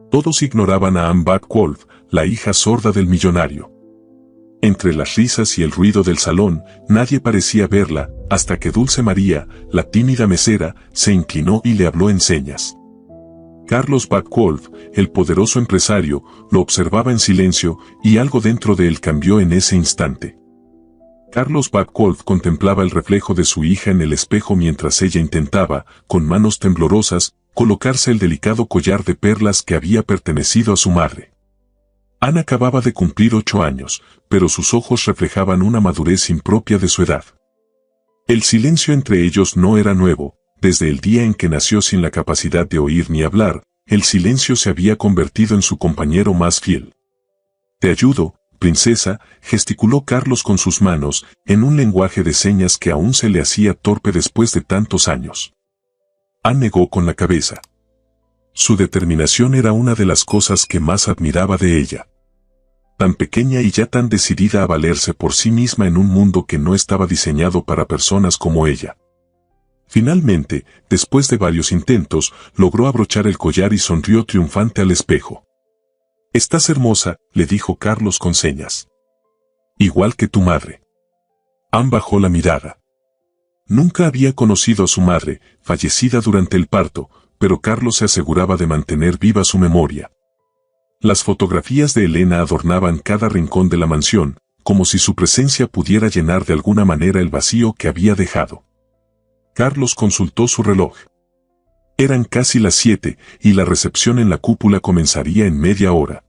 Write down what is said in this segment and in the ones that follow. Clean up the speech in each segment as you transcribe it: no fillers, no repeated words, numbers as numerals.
Todos ignoraban a Anne Backwolf, la hija sorda del millonario. Entre las risas y el ruido del salón, nadie parecía verla, hasta que Dulce María, la tímida mesera, se inclinó y le habló en señas. Carlos Backwolf, el poderoso empresario, lo observaba en silencio, y algo dentro de él cambió en ese instante. Carlos Backwolf contemplaba el reflejo de su hija en el espejo mientras ella intentaba, con manos temblorosas, colocarse el delicado collar de perlas que había pertenecido a su madre. Anne acababa de cumplir 8 años, pero sus ojos reflejaban una madurez impropia de su edad. El silencio entre ellos no era nuevo, desde el día en que nació sin la capacidad de oír ni hablar, el silencio se había convertido en su compañero más fiel. «Te ayudo, princesa», gesticuló Carlos con sus manos, en un lenguaje de señas que aún se le hacía torpe después de tantos años. Anne negó con la cabeza. Su determinación era una de las cosas que más admiraba de ella. Tan pequeña y ya tan decidida a valerse por sí misma en un mundo que no estaba diseñado para personas como ella. Finalmente, después de varios intentos, logró abrochar el collar y sonrió triunfante al espejo. «Estás hermosa», le dijo Carlos con señas. «Igual que tu madre». Anne bajó la mirada. Nunca había conocido a su madre, fallecida durante el parto, pero Carlos se aseguraba de mantener viva su memoria. Las fotografías de Elena adornaban cada rincón de la mansión, como si su presencia pudiera llenar de alguna manera el vacío que había dejado. Carlos consultó su reloj. Eran casi las 7, y la recepción en la cúpula comenzaría en media hora.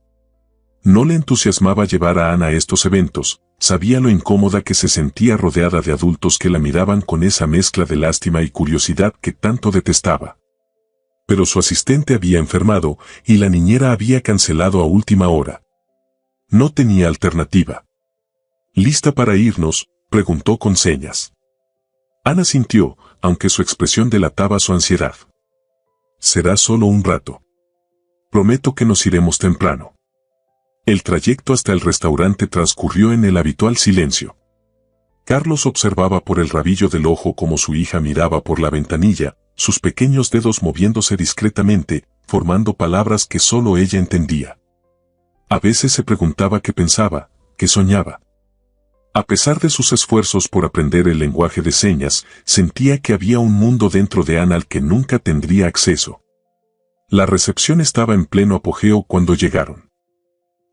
No le entusiasmaba llevar a Anne a estos eventos, sabía lo incómoda que se sentía rodeada de adultos que la miraban con esa mezcla de lástima y curiosidad que tanto detestaba. Pero su asistente había enfermado, y la niñera había cancelado a última hora. No tenía alternativa. «¿Lista para irnos?», preguntó con señas. Anne asintió, aunque su expresión delataba su ansiedad. «Será solo un rato. Prometo que nos iremos temprano». El trayecto hasta el restaurante transcurrió en el habitual silencio. Carlos observaba por el rabillo del ojo cómo su hija miraba por la ventanilla, sus pequeños dedos moviéndose discretamente, formando palabras que solo ella entendía. A veces se preguntaba qué pensaba, qué soñaba. A pesar de sus esfuerzos por aprender el lenguaje de señas, sentía que había un mundo dentro de Anne al que nunca tendría acceso. La recepción estaba en pleno apogeo cuando llegaron.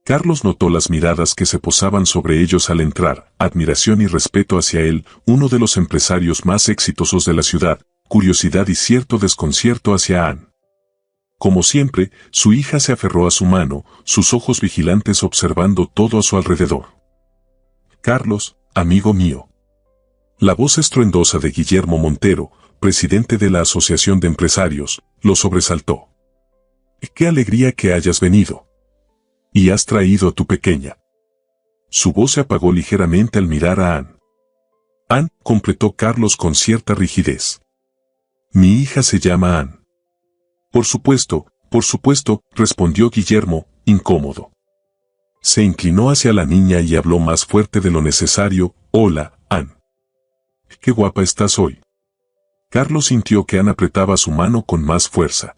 Carlos notó las miradas que se posaban sobre ellos al entrar, admiración y respeto hacia él, uno de los empresarios más exitosos de la ciudad, curiosidad y cierto desconcierto hacia Anne. Como siempre, su hija se aferró a su mano, sus ojos vigilantes observando todo a su alrededor. «Carlos, amigo mío». La voz estruendosa de Guillermo Montero, presidente de la Asociación de Empresarios, lo sobresaltó. «¡Qué alegría que hayas venido! Y has traído a tu pequeña». Su voz se apagó ligeramente al mirar a Anne. «Anne», completó Carlos con cierta rigidez. «Mi hija se llama Anne». Por supuesto», respondió Guillermo, incómodo. Se inclinó hacia la niña y habló más fuerte de lo necesario. «Hola, Anne. Qué guapa estás hoy». Carlos sintió que Anne apretaba su mano con más fuerza.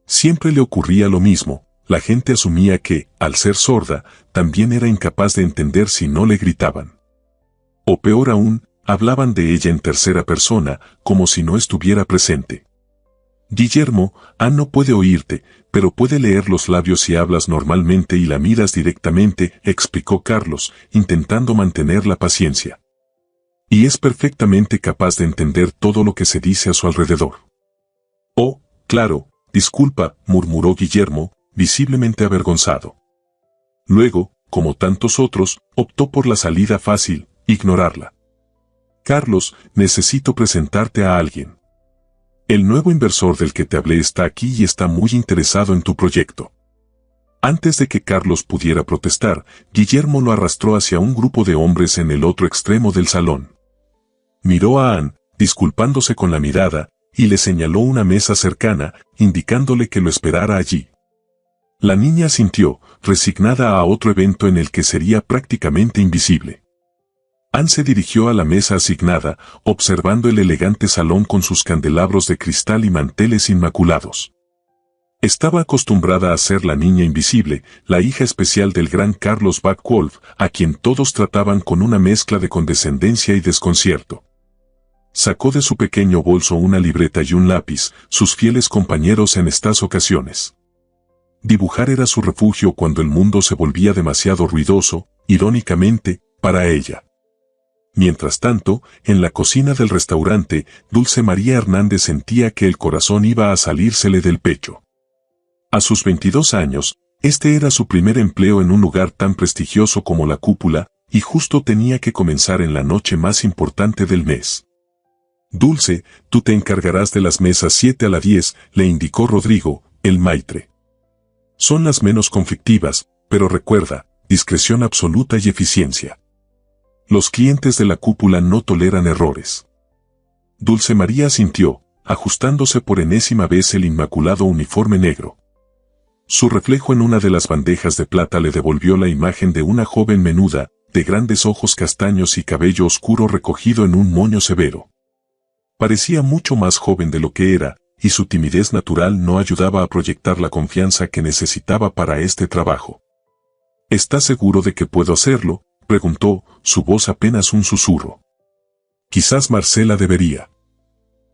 Siempre le ocurría lo mismo. La gente asumía que, al ser sorda, también era incapaz de entender si no le gritaban. O peor aún, hablaban de ella en tercera persona, como si no estuviera presente. «Guillermo, Anne no puede oírte, pero puede leer los labios si hablas normalmente y la miras directamente», explicó Carlos, intentando mantener la paciencia. «Y es perfectamente capaz de entender todo lo que se dice a su alrededor». «Oh, claro, disculpa», murmuró Guillermo, visiblemente avergonzado. Luego, como tantos otros, optó por la salida fácil, ignorarla. «Carlos, necesito presentarte a alguien. El nuevo inversor del que te hablé está aquí y está muy interesado en tu proyecto». Antes de que Carlos pudiera protestar, Guillermo lo arrastró hacia un grupo de hombres en el otro extremo del salón. Miró a Anne, disculpándose con la mirada, y le señaló una mesa cercana, indicándole que lo esperara allí. La niña asintió, resignada a otro evento en el que sería prácticamente invisible. Anne se dirigió a la mesa asignada, observando el elegante salón con sus candelabros de cristal y manteles inmaculados. Estaba acostumbrada a ser la niña invisible, la hija especial del gran Carlos Backwolf, a quien todos trataban con una mezcla de condescendencia y desconcierto. Sacó de su pequeño bolso una libreta y un lápiz, sus fieles compañeros en estas ocasiones. Dibujar era su refugio cuando el mundo se volvía demasiado ruidoso, irónicamente, para ella. Mientras tanto, en la cocina del restaurante, Dulce María Hernández sentía que el corazón iba a salírsele del pecho. A sus 22 años, este era su primer empleo en un lugar tan prestigioso como la Cúpula, y justo tenía que comenzar en la noche más importante del mes. Dulce, tú te encargarás de las mesas 7 a la 10, le indicó Rodrigo, el maitre. Son las menos conflictivas, pero recuerda, discreción absoluta y eficiencia. Los clientes de la Cúpula no toleran errores. Dulce María asintió, ajustándose por enésima vez el inmaculado uniforme negro. Su reflejo en una de las bandejas de plata le devolvió la imagen de una joven menuda, de grandes ojos castaños y cabello oscuro recogido en un moño severo. Parecía mucho más joven de lo que era, y su timidez natural no ayudaba a proyectar la confianza que necesitaba para este trabajo. ¿Estás seguro de que puedo hacerlo?, preguntó, su voz apenas un susurro. Quizás Marcela debería.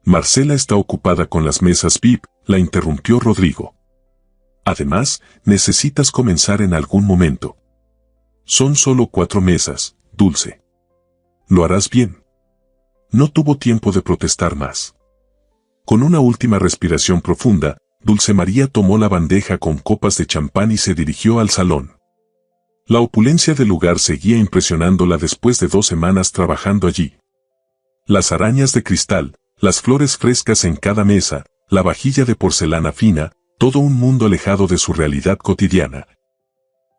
Marcela está ocupada con las mesas VIP, la interrumpió Rodrigo. Además, necesitas comenzar en algún momento. Son solo 4 mesas, Dulce. Lo harás bien. No tuvo tiempo de protestar más. Con una última respiración profunda, Dulce María tomó la bandeja con copas de champán y se dirigió al salón. La opulencia del lugar seguía impresionándola después de 2 semanas trabajando allí. Las arañas de cristal, las flores frescas en cada mesa, la vajilla de porcelana fina, todo un mundo alejado de su realidad cotidiana.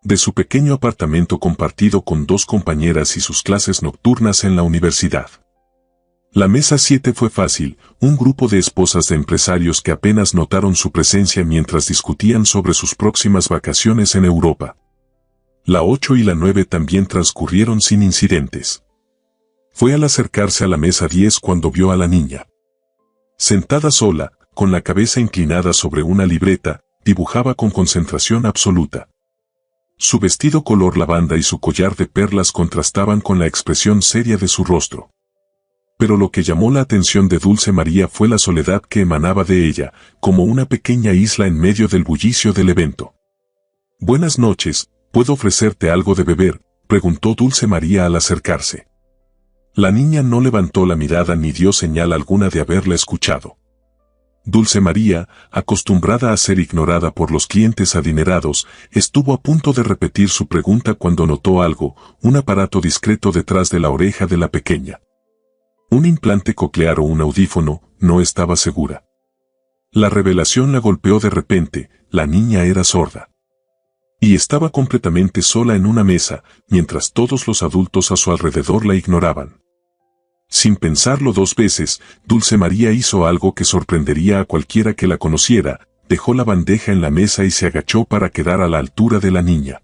De su pequeño apartamento compartido con 2 compañeras y sus clases nocturnas en la universidad. La mesa 7 fue fácil, un grupo de esposas de empresarios que apenas notaron su presencia mientras discutían sobre sus próximas vacaciones en Europa. La 8 y la 9 también transcurrieron sin incidentes. Fue al acercarse a la mesa 10 cuando vio a la niña. Sentada sola, con la cabeza inclinada sobre una libreta, dibujaba con concentración absoluta. Su vestido color lavanda y su collar de perlas contrastaban con la expresión seria de su rostro. Pero lo que llamó la atención de Dulce María fue la soledad que emanaba de ella, como una pequeña isla en medio del bullicio del evento. «Buenas noches, ¿puedo ofrecerte algo de beber?», preguntó Dulce María al acercarse. La niña no levantó la mirada ni dio señal alguna de haberla escuchado. Dulce María, acostumbrada a ser ignorada por los clientes adinerados, estuvo a punto de repetir su pregunta cuando notó algo, un aparato discreto detrás de la oreja de la pequeña. Un implante coclear o un audífono, no estaba segura. La revelación la golpeó de repente, la niña era sorda. Y estaba completamente sola en una mesa, mientras todos los adultos a su alrededor la ignoraban. Sin pensarlo 2 veces, Dulce María hizo algo que sorprendería a cualquiera que la conociera, dejó la bandeja en la mesa y se agachó para quedar a la altura de la niña.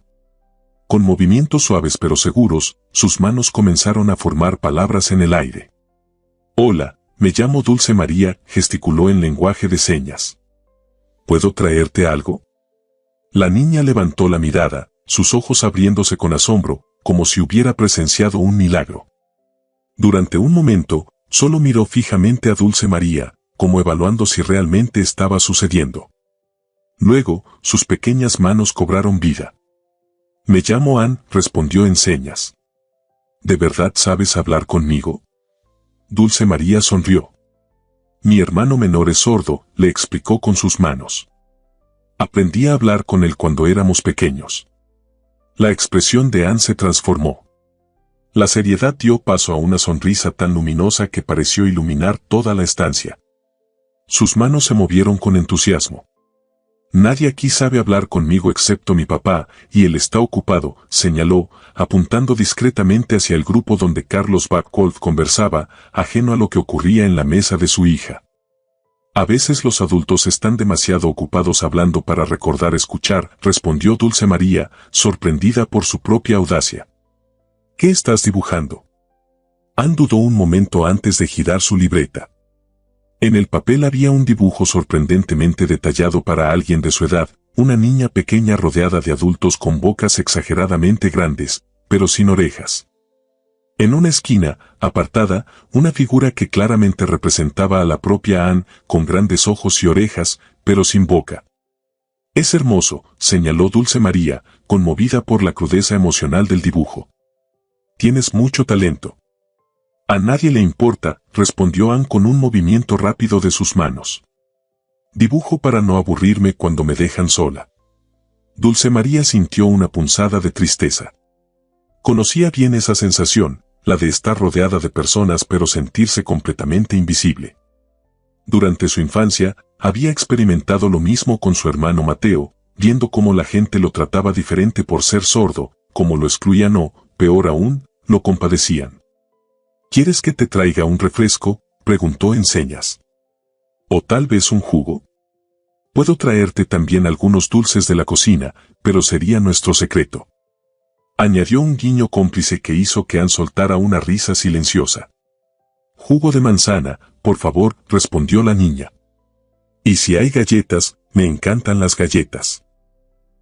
Con movimientos suaves pero seguros, sus manos comenzaron a formar palabras en el aire. «Hola, me llamo Dulce María», gesticuló en lenguaje de señas. «¿Puedo traerte algo?». La niña levantó la mirada, sus ojos abriéndose con asombro, como si hubiera presenciado un milagro. Durante un momento, solo miró fijamente a Dulce María, como evaluando si realmente estaba sucediendo. Luego, sus pequeñas manos cobraron vida. «Me llamo Ann», respondió en señas. «¿De verdad sabes hablar conmigo?». Dulce María sonrió. «Mi hermano menor es sordo», le explicó con sus manos. «Aprendí a hablar con él cuando éramos pequeños». La expresión de Ann se transformó. La seriedad dio paso a una sonrisa tan luminosa que pareció iluminar toda la estancia. Sus manos se movieron con entusiasmo. «Nadie aquí sabe hablar conmigo excepto mi papá, y él está ocupado», señaló, apuntando discretamente hacia el grupo donde Carlos Backwolf conversaba, ajeno a lo que ocurría en la mesa de su hija. «A veces los adultos están demasiado ocupados hablando para recordar escuchar», respondió Dulce María, sorprendida por su propia audacia. «¿Qué estás dibujando?». Ann dudó un momento antes de girar su libreta. En el papel había un dibujo sorprendentemente detallado para alguien de su edad, una niña pequeña rodeada de adultos con bocas exageradamente grandes, pero sin orejas. En una esquina, apartada, una figura que claramente representaba a la propia Anne, con grandes ojos y orejas, pero sin boca. «Es hermoso», señaló Dulce María, conmovida por la crudeza emocional del dibujo. «Tienes mucho talento». «A nadie le importa», respondió Anne con un movimiento rápido de sus manos. «Dibujo para no aburrirme cuando me dejan sola». Dulce María sintió una punzada de tristeza. Conocía bien esa sensación, la de estar rodeada de personas pero sentirse completamente invisible. Durante su infancia, había experimentado lo mismo con su hermano Mateo, viendo cómo la gente lo trataba diferente por ser sordo, cómo lo excluían o, peor aún, lo compadecían. «¿Quieres que te traiga un refresco?», preguntó en señas. «¿O tal vez un jugo? Puedo traerte también algunos dulces de la cocina, pero sería nuestro secreto», añadió un guiño cómplice que hizo que Anne soltara una risa silenciosa. «Jugo de manzana, por favor», respondió la niña. «Y si hay galletas, me encantan las galletas».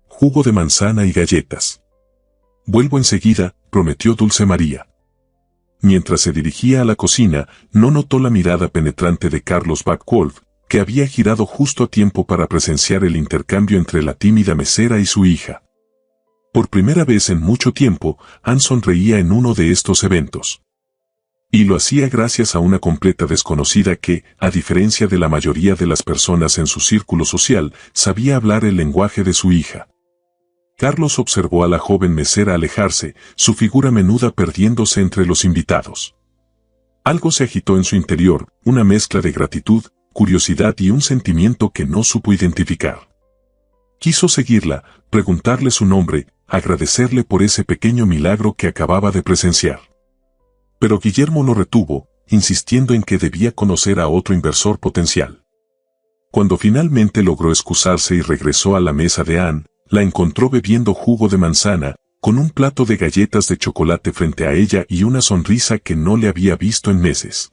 «Jugo de manzana y galletas». «Vuelvo enseguida», prometió Dulce María. Mientras se dirigía a la cocina, no notó la mirada penetrante de Carlos Backwolf, que había girado justo a tiempo para presenciar el intercambio entre la tímida mesera y su hija. Por primera vez en mucho tiempo, Anne sonreía en uno de estos eventos. Y lo hacía gracias a una completa desconocida que, a diferencia de la mayoría de las personas en su círculo social, sabía hablar el lenguaje de su hija. Carlos observó a la joven mesera alejarse, su figura menuda perdiéndose entre los invitados. Algo se agitó en su interior, una mezcla de gratitud, curiosidad y un sentimiento que no supo identificar. Quiso seguirla, preguntarle su nombre, agradecerle por ese pequeño milagro que acababa de presenciar. Pero Guillermo lo retuvo, insistiendo en que debía conocer a otro inversor potencial. Cuando finalmente logró excusarse y regresó a la mesa de Anne, la encontró bebiendo jugo de manzana, con un plato de galletas de chocolate frente a ella y una sonrisa que no le había visto en meses.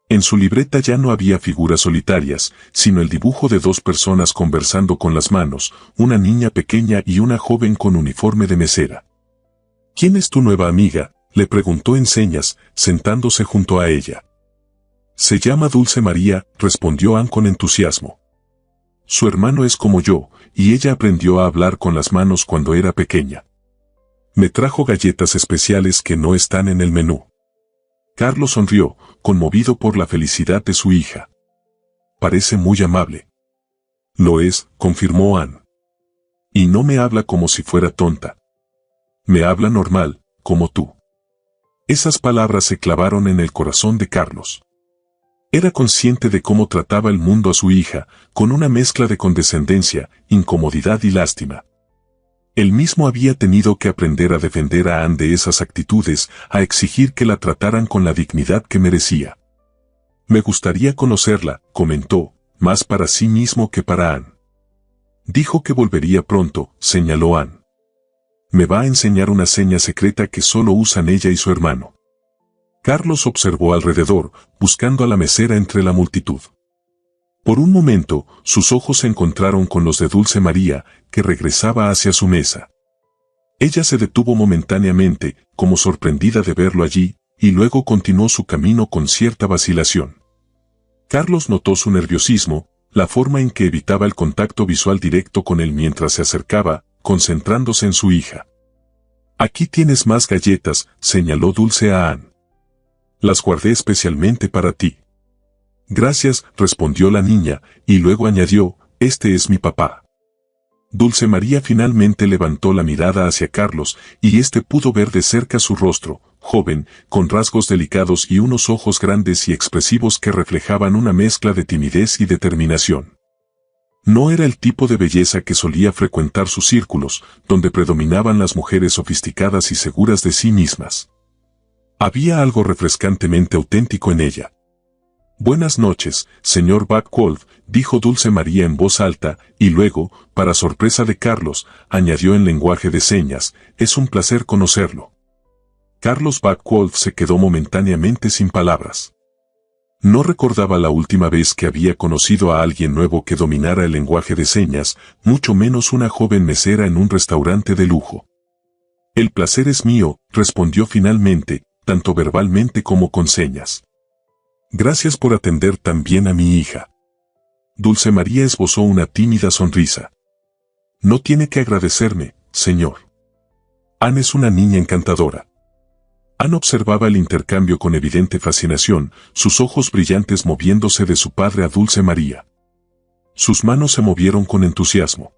En su libreta ya no había figuras solitarias, sino el dibujo de dos personas conversando con las manos, una niña pequeña y una joven con uniforme de mesera. «¿Quién es tu nueva amiga?», le preguntó en señas, sentándose junto a ella. «Se llama Dulce María», respondió Anne con entusiasmo. «Su hermano es como yo, y ella aprendió a hablar con las manos cuando era pequeña. Me trajo galletas especiales que no están en el menú». Carlos sonrió, conmovido por la felicidad de su hija. «Parece muy amable». «Lo es», confirmó Anne. «Y no me habla como si fuera tonta. Me habla normal, como tú». Esas palabras se clavaron en el corazón de Carlos. Era consciente de cómo trataba el mundo a su hija, con una mezcla de condescendencia, incomodidad y lástima. Él mismo había tenido que aprender a defender a Anne de esas actitudes, a exigir que la trataran con la dignidad que merecía. «Me gustaría conocerla», comentó, más para sí mismo que para Anne. «Dijo que volvería pronto», señaló Anne. «Me va a enseñar una seña secreta que solo usan ella y su hermano». Carlos observó alrededor, buscando a la mesera entre la multitud. Por un momento, sus ojos se encontraron con los de Dulce María, que regresaba hacia su mesa. Ella se detuvo momentáneamente, como sorprendida de verlo allí, y luego continuó su camino con cierta vacilación. Carlos notó su nerviosismo, la forma en que evitaba el contacto visual directo con él mientras se acercaba, concentrándose en su hija. «Aquí tienes más galletas», señaló Dulce a Anne. «Las guardé especialmente para ti». «Gracias», respondió la niña, y luego añadió, «Este es mi papá». Dulce María finalmente levantó la mirada hacia Carlos, y éste pudo ver de cerca su rostro, joven, con rasgos delicados y unos ojos grandes y expresivos que reflejaban una mezcla de timidez y determinación. No era el tipo de belleza que solía frecuentar sus círculos, donde predominaban las mujeres sofisticadas y seguras de sí mismas. Había algo refrescantemente auténtico en ella. «Buenas noches, señor Backwolf», dijo Dulce María en voz alta, y luego, para sorpresa de Carlos, añadió en lenguaje de señas, «Es un placer conocerlo». Carlos Backwolf se quedó momentáneamente sin palabras. No recordaba la última vez que había conocido a alguien nuevo que dominara el lenguaje de señas, mucho menos una joven mesera en un restaurante de lujo. El placer es mío, respondió finalmente, tanto verbalmente como con señas. Gracias por atender tan bien a mi hija. Dulce María esbozó una tímida sonrisa. No tiene que agradecerme, señor. Anne es una niña encantadora. Anne observaba el intercambio con evidente fascinación, sus ojos brillantes moviéndose de su padre a Dulce María. Sus manos se movieron con entusiasmo.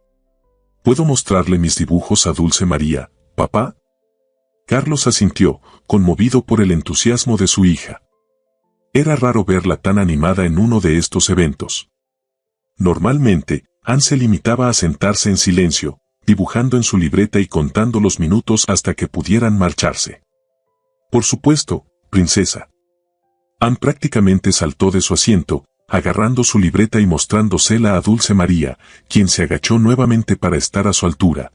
¿Puedo mostrarle mis dibujos a Dulce María, papá? Carlos asintió, conmovido por el entusiasmo de su hija. Era raro verla tan animada en uno de estos eventos. Normalmente, Anne se limitaba a sentarse en silencio, dibujando en su libreta y contando los minutos hasta que pudieran marcharse. Por supuesto, princesa. Anne prácticamente saltó de su asiento, agarrando su libreta y mostrándosela a Dulce María, quien se agachó nuevamente para estar a su altura.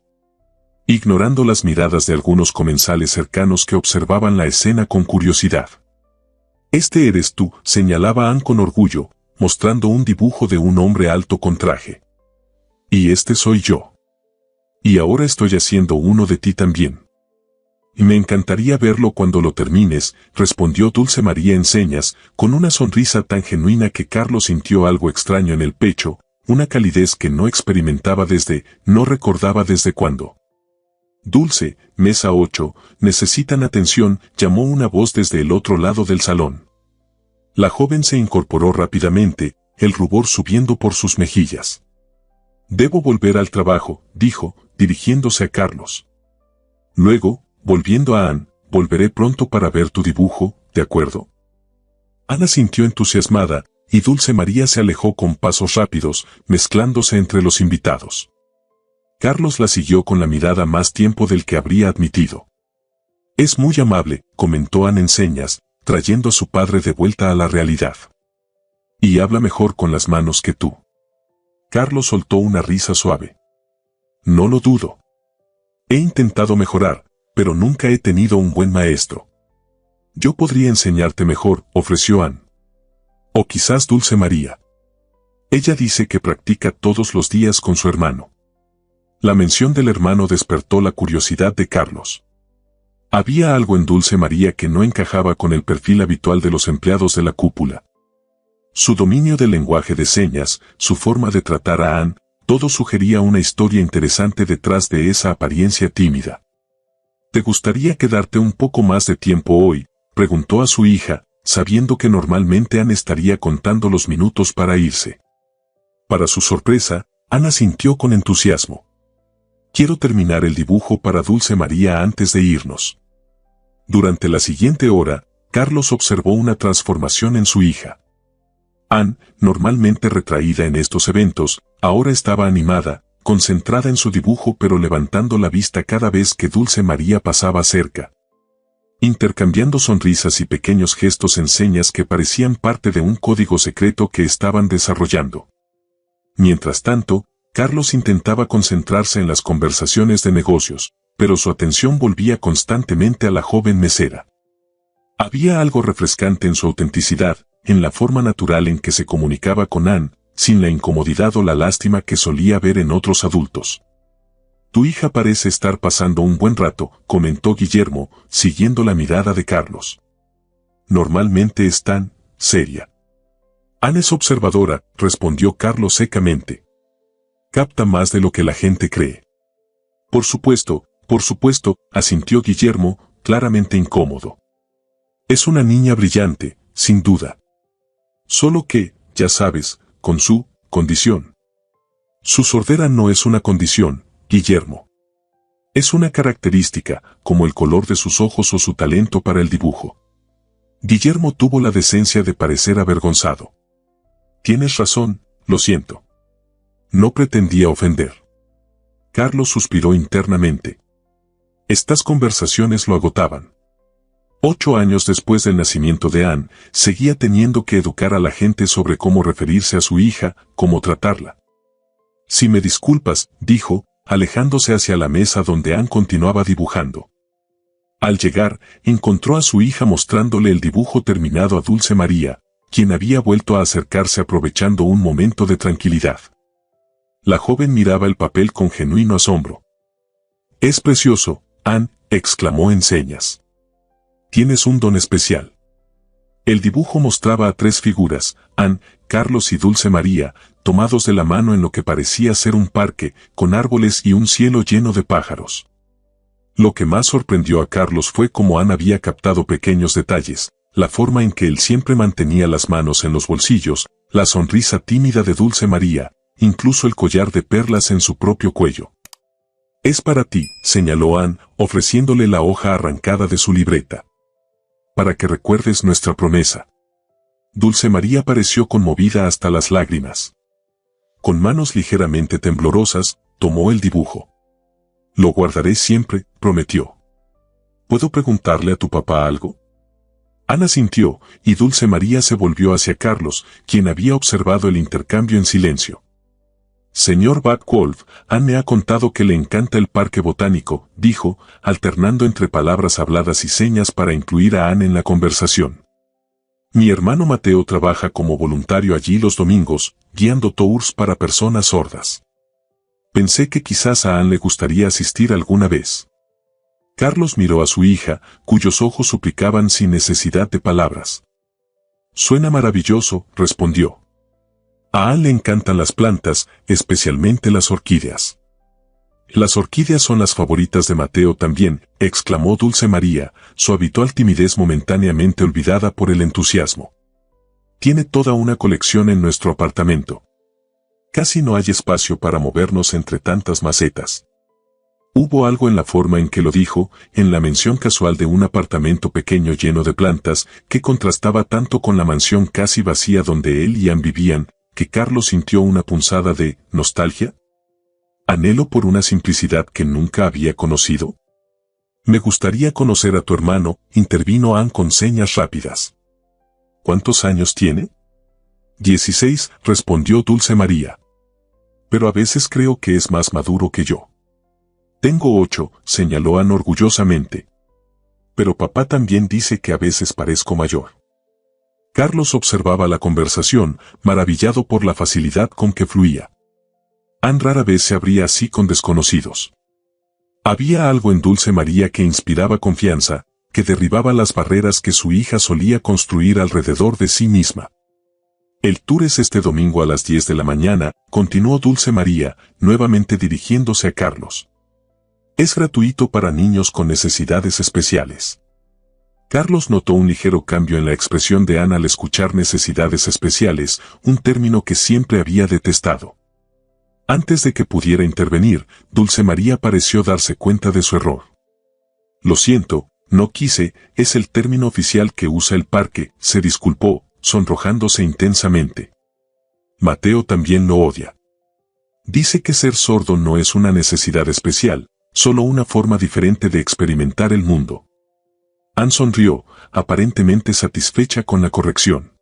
Ignorando las miradas de algunos comensales cercanos que observaban la escena con curiosidad. Este eres tú, señalaba Anne con orgullo, mostrando un dibujo de un hombre alto con traje. Y este soy yo. Y ahora estoy haciendo uno de ti también. Y me encantaría verlo cuando lo termines, respondió Dulce María en señas, con una sonrisa tan genuina que Carlos sintió algo extraño en el pecho, una calidez que no experimentaba no recordaba desde cuándo. Dulce, mesa 8, necesitan atención, llamó una voz desde el otro lado del salón. La joven se incorporó rápidamente, el rubor subiendo por sus mejillas. Debo volver al trabajo, dijo, dirigiéndose a Carlos. Luego, volviendo a Anne, volveré pronto para ver tu dibujo, ¿de acuerdo? Ana sintió entusiasmada, y Dulce María se alejó con pasos rápidos, mezclándose entre los invitados. Carlos la siguió con la mirada más tiempo del que habría admitido. Es muy amable, comentó Anne en señas, trayendo a su padre de vuelta a la realidad. Y habla mejor con las manos que tú. Carlos soltó una risa suave. No lo dudo. He intentado mejorar, pero nunca he tenido un buen maestro. Yo podría enseñarte mejor, ofreció Anne. O quizás Dulce María. Ella dice que practica todos los días con su hermano. La mención del hermano despertó la curiosidad de Carlos. Había algo en Dulce María que no encajaba con el perfil habitual de los empleados de la cúpula. Su dominio del lenguaje de señas, su forma de tratar a Anne, todo sugería una historia interesante detrás de esa apariencia tímida. ¿Te gustaría quedarte un poco más de tiempo hoy?, preguntó a su hija, sabiendo que normalmente Anne estaría contando los minutos para irse. Para su sorpresa, Ana sintió con entusiasmo. Quiero terminar el dibujo para Dulce María antes de irnos. Durante la siguiente hora, Carlos observó una transformación en su hija. Anne, normalmente retraída en estos eventos, ahora estaba animada, concentrada en su dibujo pero levantando la vista cada vez que Dulce María pasaba cerca. Intercambiando sonrisas y pequeños gestos en señas que parecían parte de un código secreto que estaban desarrollando. Mientras tanto, Carlos intentaba concentrarse en las conversaciones de negocios, pero su atención volvía constantemente a la joven mesera. Había algo refrescante en su autenticidad, en la forma natural en que se comunicaba con Anne, sin la incomodidad o la lástima que solía ver en otros adultos. Tu hija parece estar pasando un buen rato, comentó Guillermo, siguiendo la mirada de Carlos. Normalmente es tan seria. Anne es observadora, respondió Carlos secamente. Capta más de lo que la gente cree. Por supuesto, asintió Guillermo, claramente incómodo. Es una niña brillante, sin duda. Solo que, ya sabes, con su condición. Su sordera no es una condición, Guillermo. Es una característica, como el color de sus ojos o su talento para el dibujo. Guillermo tuvo la decencia de parecer avergonzado. Tienes razón, lo siento. No pretendía ofender. Carlos suspiró internamente. Estas conversaciones lo agotaban. 8 años después del nacimiento de Anne, seguía teniendo que educar a la gente sobre cómo referirse a su hija, cómo tratarla. Si me disculpas, dijo, alejándose hacia la mesa donde Anne continuaba dibujando. Al llegar, encontró a su hija mostrándole el dibujo terminado a Dulce María, quien había vuelto a acercarse aprovechando un momento de tranquilidad. La joven miraba el papel con genuino asombro. «Es precioso, Anne», exclamó en señas. «Tienes un don especial». El dibujo mostraba a 3 figuras, Anne, Carlos y Dulce María, tomados de la mano en lo que parecía ser un parque, con árboles y un cielo lleno de pájaros. Lo que más sorprendió a Carlos fue cómo Anne había captado pequeños detalles, la forma en que él siempre mantenía las manos en los bolsillos, la sonrisa tímida de Dulce María, incluso el collar de perlas en su propio cuello. «Es para ti», señaló Anne, ofreciéndole la hoja arrancada de su libreta. «Para que recuerdes nuestra promesa». Dulce María pareció conmovida hasta las lágrimas. Con manos ligeramente temblorosas, tomó el dibujo. «Lo guardaré siempre», prometió. «¿Puedo preguntarle a tu papá algo?». Ana asintió, y Dulce María se volvió hacia Carlos, quien había observado el intercambio en silencio. «Señor Backwolf, Anne me ha contado que le encanta el parque botánico», dijo, alternando entre palabras habladas y señas para incluir a Anne en la conversación. «Mi hermano Mateo trabaja como voluntario allí los domingos, guiando tours para personas sordas. Pensé que quizás a Anne le gustaría asistir alguna vez». Carlos miró a su hija, cuyos ojos suplicaban sin necesidad de palabras. «Suena maravilloso», respondió. «A Anne le encantan las plantas, especialmente las orquídeas». «Las orquídeas son las favoritas de Mateo también», exclamó Dulce María, su habitual timidez momentáneamente olvidada por el entusiasmo. «Tiene toda una colección en nuestro apartamento. Casi no hay espacio para movernos entre tantas macetas». Hubo algo en la forma en que lo dijo, en la mención casual de un apartamento pequeño lleno de plantas, que contrastaba tanto con la mansión casi vacía donde él y Anne vivían, que Carlos sintió una punzada de nostalgia. ¿Anhelo por una simplicidad que nunca había conocido? «Me gustaría conocer a tu hermano», intervino Anne con señas rápidas. «¿Cuántos años tiene?» 16, respondió Dulce María. «Pero a veces creo que es más maduro que yo». «Tengo 8, señaló Anne orgullosamente. «Pero papá también dice que a veces parezco mayor». Carlos observaba la conversación, maravillado por la facilidad con que fluía. Anne rara vez se abría así con desconocidos. Había algo en Dulce María que inspiraba confianza, que derribaba las barreras que su hija solía construir alrededor de sí misma. «El tour es este domingo a las 10 de la mañana», continuó Dulce María, nuevamente dirigiéndose a Carlos. «Es gratuito para niños con necesidades especiales». Carlos notó un ligero cambio en la expresión de Anne al escuchar necesidades especiales, un término que siempre había detestado. Antes de que pudiera intervenir, Dulce María pareció darse cuenta de su error. «Lo siento, no quise, es el término oficial que usa el parque», se disculpó, sonrojándose intensamente. «Mateo también lo odia. Dice que ser sordo no es una necesidad especial, solo una forma diferente de experimentar el mundo». Anne sonrió, aparentemente satisfecha con la corrección.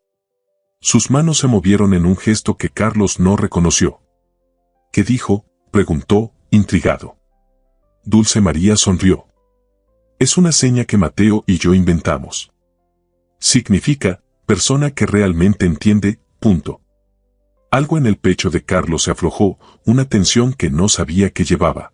Sus manos se movieron en un gesto que Carlos no reconoció. «¿Qué dijo?», preguntó, intrigado. Dulce María sonrió. «Es una seña que Mateo y yo inventamos. Significa, persona que realmente entiende, punto». Algo en el pecho de Carlos se aflojó, una tensión que no sabía que llevaba.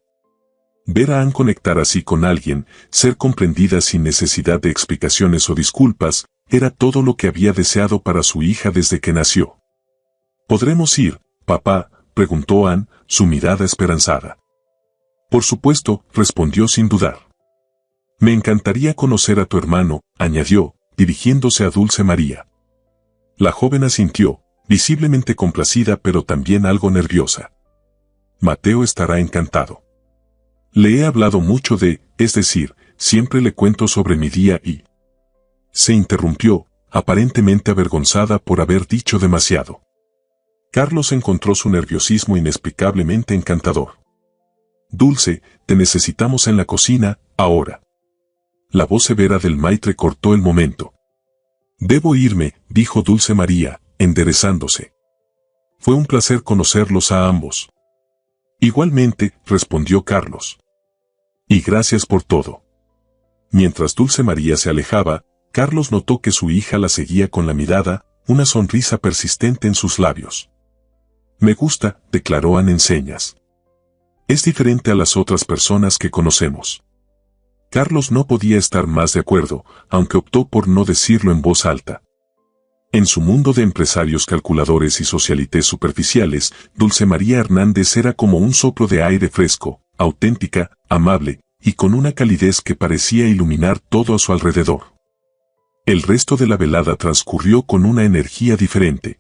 Ver a Anne conectar así con alguien, ser comprendida sin necesidad de explicaciones o disculpas, era todo lo que había deseado para su hija desde que nació. «¿Podremos ir, papá?», preguntó Anne, su mirada esperanzada. «Por supuesto», respondió sin dudar. «Me encantaría conocer a tu hermano», añadió, dirigiéndose a Dulce María. La joven asintió, visiblemente complacida pero también algo nerviosa. «Mateo estará encantado. Le he hablado mucho es decir, siempre le cuento sobre mi día y...». Se interrumpió, aparentemente avergonzada por haber dicho demasiado. Carlos encontró su nerviosismo inexplicablemente encantador. «Dulce, te necesitamos en la cocina, ahora». La voz severa del maitre cortó el momento. «Debo irme», dijo Dulce María, enderezándose. «Fue un placer conocerlos a ambos». «Igualmente», respondió Carlos. «Y gracias por todo». Mientras Dulce María se alejaba, Carlos notó que su hija la seguía con la mirada, una sonrisa persistente en sus labios. Me gusta, declaró Anne en señas. Es diferente a las otras personas que conocemos. Carlos no podía estar más de acuerdo, aunque optó por no decirlo en voz alta. En su mundo de empresarios calculadores y socialites superficiales, Dulce María Hernández era como un soplo de aire fresco, auténtica, amable, y con una calidez que parecía iluminar todo a su alrededor. El resto de la velada transcurrió con una energía diferente.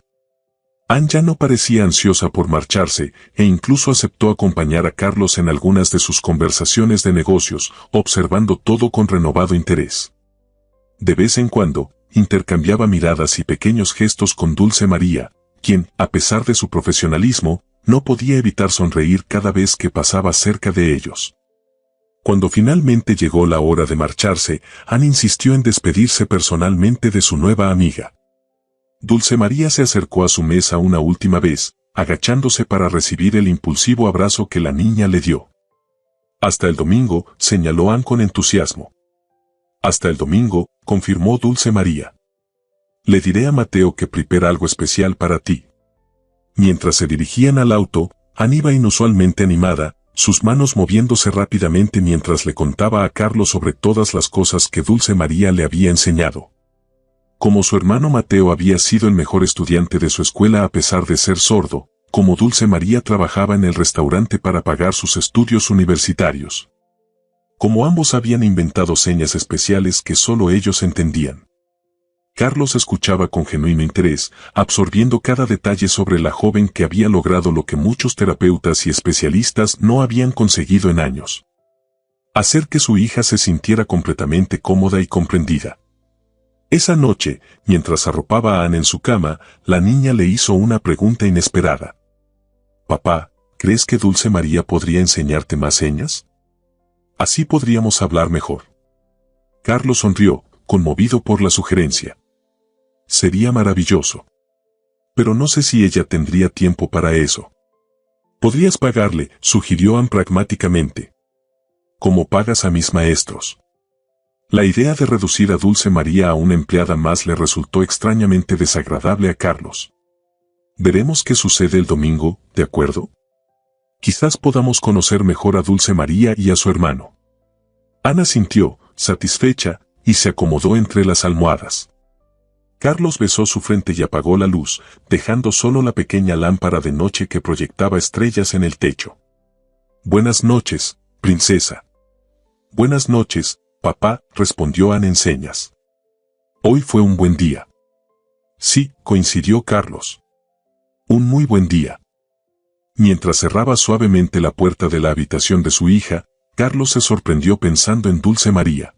Anne ya no parecía ansiosa por marcharse, e incluso aceptó acompañar a Carlos en algunas de sus conversaciones de negocios, observando todo con renovado interés. De vez en cuando, intercambiaba miradas y pequeños gestos con Dulce María, quien, a pesar de su profesionalismo, no podía evitar sonreír cada vez que pasaba cerca de ellos. Cuando finalmente llegó la hora de marcharse, Anne insistió en despedirse personalmente de su nueva amiga. Dulce María se acercó a su mesa una última vez, agachándose para recibir el impulsivo abrazo que la niña le dio. Hasta el domingo, señaló Anne con entusiasmo. Hasta el domingo, confirmó Dulce María. Le diré a Mateo que prepara algo especial para ti. Mientras se dirigían al auto, Anne iba inusualmente animada, sus manos moviéndose rápidamente mientras le contaba a Carlos sobre todas las cosas que Dulce María le había enseñado. Como su hermano Mateo había sido el mejor estudiante de su escuela a pesar de ser sordo, como Dulce María trabajaba en el restaurante para pagar sus estudios universitarios. Como ambos habían inventado señas especiales que solo ellos entendían. Carlos escuchaba con genuino interés, absorbiendo cada detalle sobre la joven que había logrado lo que muchos terapeutas y especialistas no habían conseguido en años. Hacer que su hija se sintiera completamente cómoda y comprendida. Esa noche, mientras arropaba a Anne en su cama, la niña le hizo una pregunta inesperada. «Papá, ¿crees que Dulce María podría enseñarte más señas? Así podríamos hablar mejor». Carlos sonrió, conmovido por la sugerencia. «Sería maravilloso. Pero no sé si ella tendría tiempo para eso». «Podrías pagarle», sugirió Anne pragmáticamente. «Como pagas a mis maestros». La idea de reducir a Dulce María a una empleada más le resultó extrañamente desagradable a Carlos. «Veremos qué sucede el domingo, ¿de acuerdo? Quizás podamos conocer mejor a Dulce María y a su hermano». Ana sintió, satisfecha, y se acomodó entre las almohadas. Carlos besó su frente y apagó la luz, dejando solo la pequeña lámpara de noche que proyectaba estrellas en el techo. «Buenas noches, princesa». «Buenas noches, papá», respondió Anne en señas. «Hoy fue un buen día». «Sí», coincidió Carlos. «Un muy buen día». Mientras cerraba suavemente la puerta de la habitación de su hija, Carlos se sorprendió pensando en Dulce María.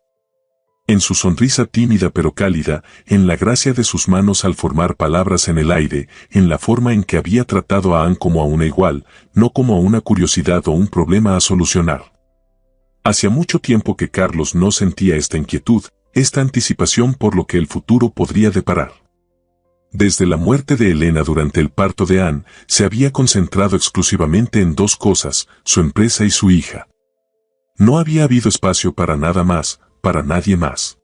En su sonrisa tímida pero cálida, en la gracia de sus manos al formar palabras en el aire, en la forma en que había tratado a Anne como a una igual, no como a una curiosidad o un problema a solucionar. Hacía mucho tiempo que Carlos no sentía esta inquietud, esta anticipación por lo que el futuro podría deparar. Desde la muerte de Elena durante el parto de Anne, se había concentrado exclusivamente en dos cosas, su empresa y su hija. No había habido espacio para nada más, para nadie más.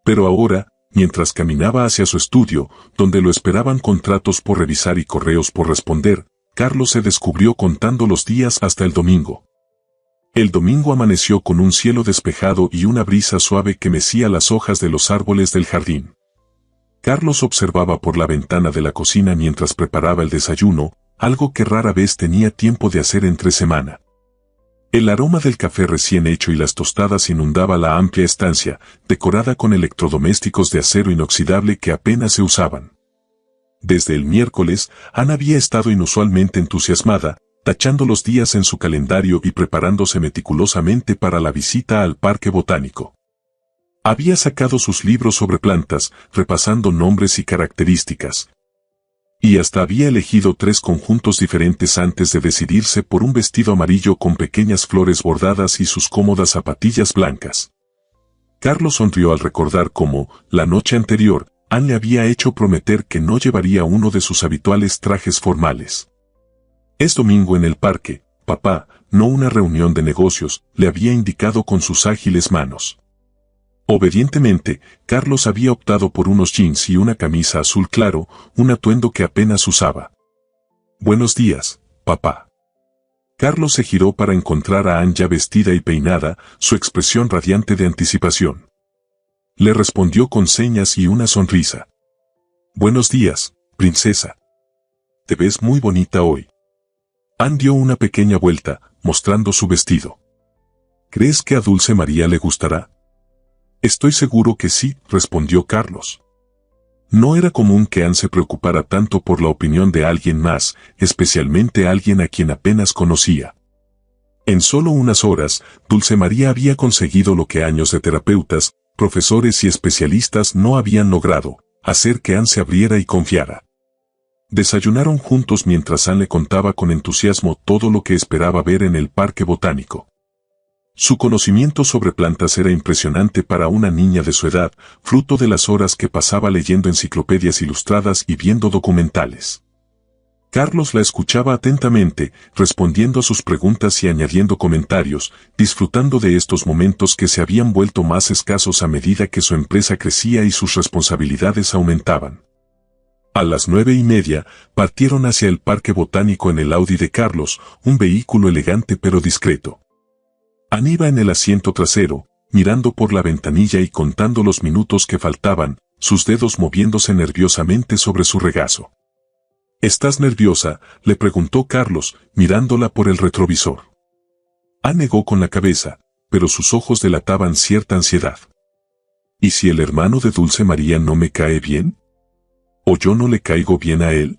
Pero ahora, mientras caminaba hacia su estudio, donde lo esperaban contratos por revisar y correos por responder, Carlos se descubrió contando los días hasta el domingo. El domingo amaneció con un cielo despejado y una brisa suave que mecía las hojas de los árboles del jardín. Carlos observaba por la ventana de la cocina mientras preparaba el desayuno, algo que rara vez tenía tiempo de hacer entre semana. El aroma del café recién hecho y las tostadas inundaba la amplia estancia, decorada con electrodomésticos de acero inoxidable que apenas se usaban. Desde el miércoles, Anne había estado inusualmente entusiasmada, tachando los días en su calendario y preparándose meticulosamente para la visita al parque botánico. Había sacado sus libros sobre plantas, repasando nombres y características. Y hasta había elegido 3 conjuntos diferentes antes de decidirse por un vestido amarillo con pequeñas flores bordadas y sus cómodas zapatillas blancas. Carlos sonrió al recordar cómo, la noche anterior, Anne le había hecho prometer que no llevaría uno de sus habituales trajes formales. «Es domingo en el parque, papá, no una reunión de negocios», le había indicado con sus ágiles manos. Obedientemente, Carlos había optado por unos jeans y una camisa azul claro, un atuendo que apenas usaba. «Buenos días, papá». Carlos se giró para encontrar a Anne ya vestida y peinada, su expresión radiante de anticipación. Le respondió con señas y una sonrisa. «Buenos días, princesa. Te ves muy bonita hoy». Anne dio una pequeña vuelta, mostrando su vestido. «¿Crees que a Dulce María le gustará?» «Estoy seguro que sí», respondió Carlos. No era común que Anne se preocupara tanto por la opinión de alguien más, especialmente alguien a quien apenas conocía. En solo unas horas, Dulce María había conseguido lo que años de terapeutas, profesores y especialistas no habían logrado, hacer que Anne se abriera y confiara. Desayunaron juntos mientras Anne le contaba con entusiasmo todo lo que esperaba ver en el parque botánico. Su conocimiento sobre plantas era impresionante para una niña de su edad, fruto de las horas que pasaba leyendo enciclopedias ilustradas y viendo documentales. Carlos la escuchaba atentamente, respondiendo a sus preguntas y añadiendo comentarios, disfrutando de estos momentos que se habían vuelto más escasos a medida que su empresa crecía y sus responsabilidades aumentaban. A las 9:30, partieron hacia el parque botánico en el Audi de Carlos, un vehículo elegante pero discreto. Anne iba en el asiento trasero, mirando por la ventanilla y contando los minutos que faltaban, sus dedos moviéndose nerviosamente sobre su regazo. ¿Estás nerviosa?, le preguntó Carlos, mirándola por el retrovisor. Anne negó con la cabeza, pero sus ojos delataban cierta ansiedad. ¿Y si el hermano de Dulce María no me cae bien? ¿O yo no le caigo bien a él?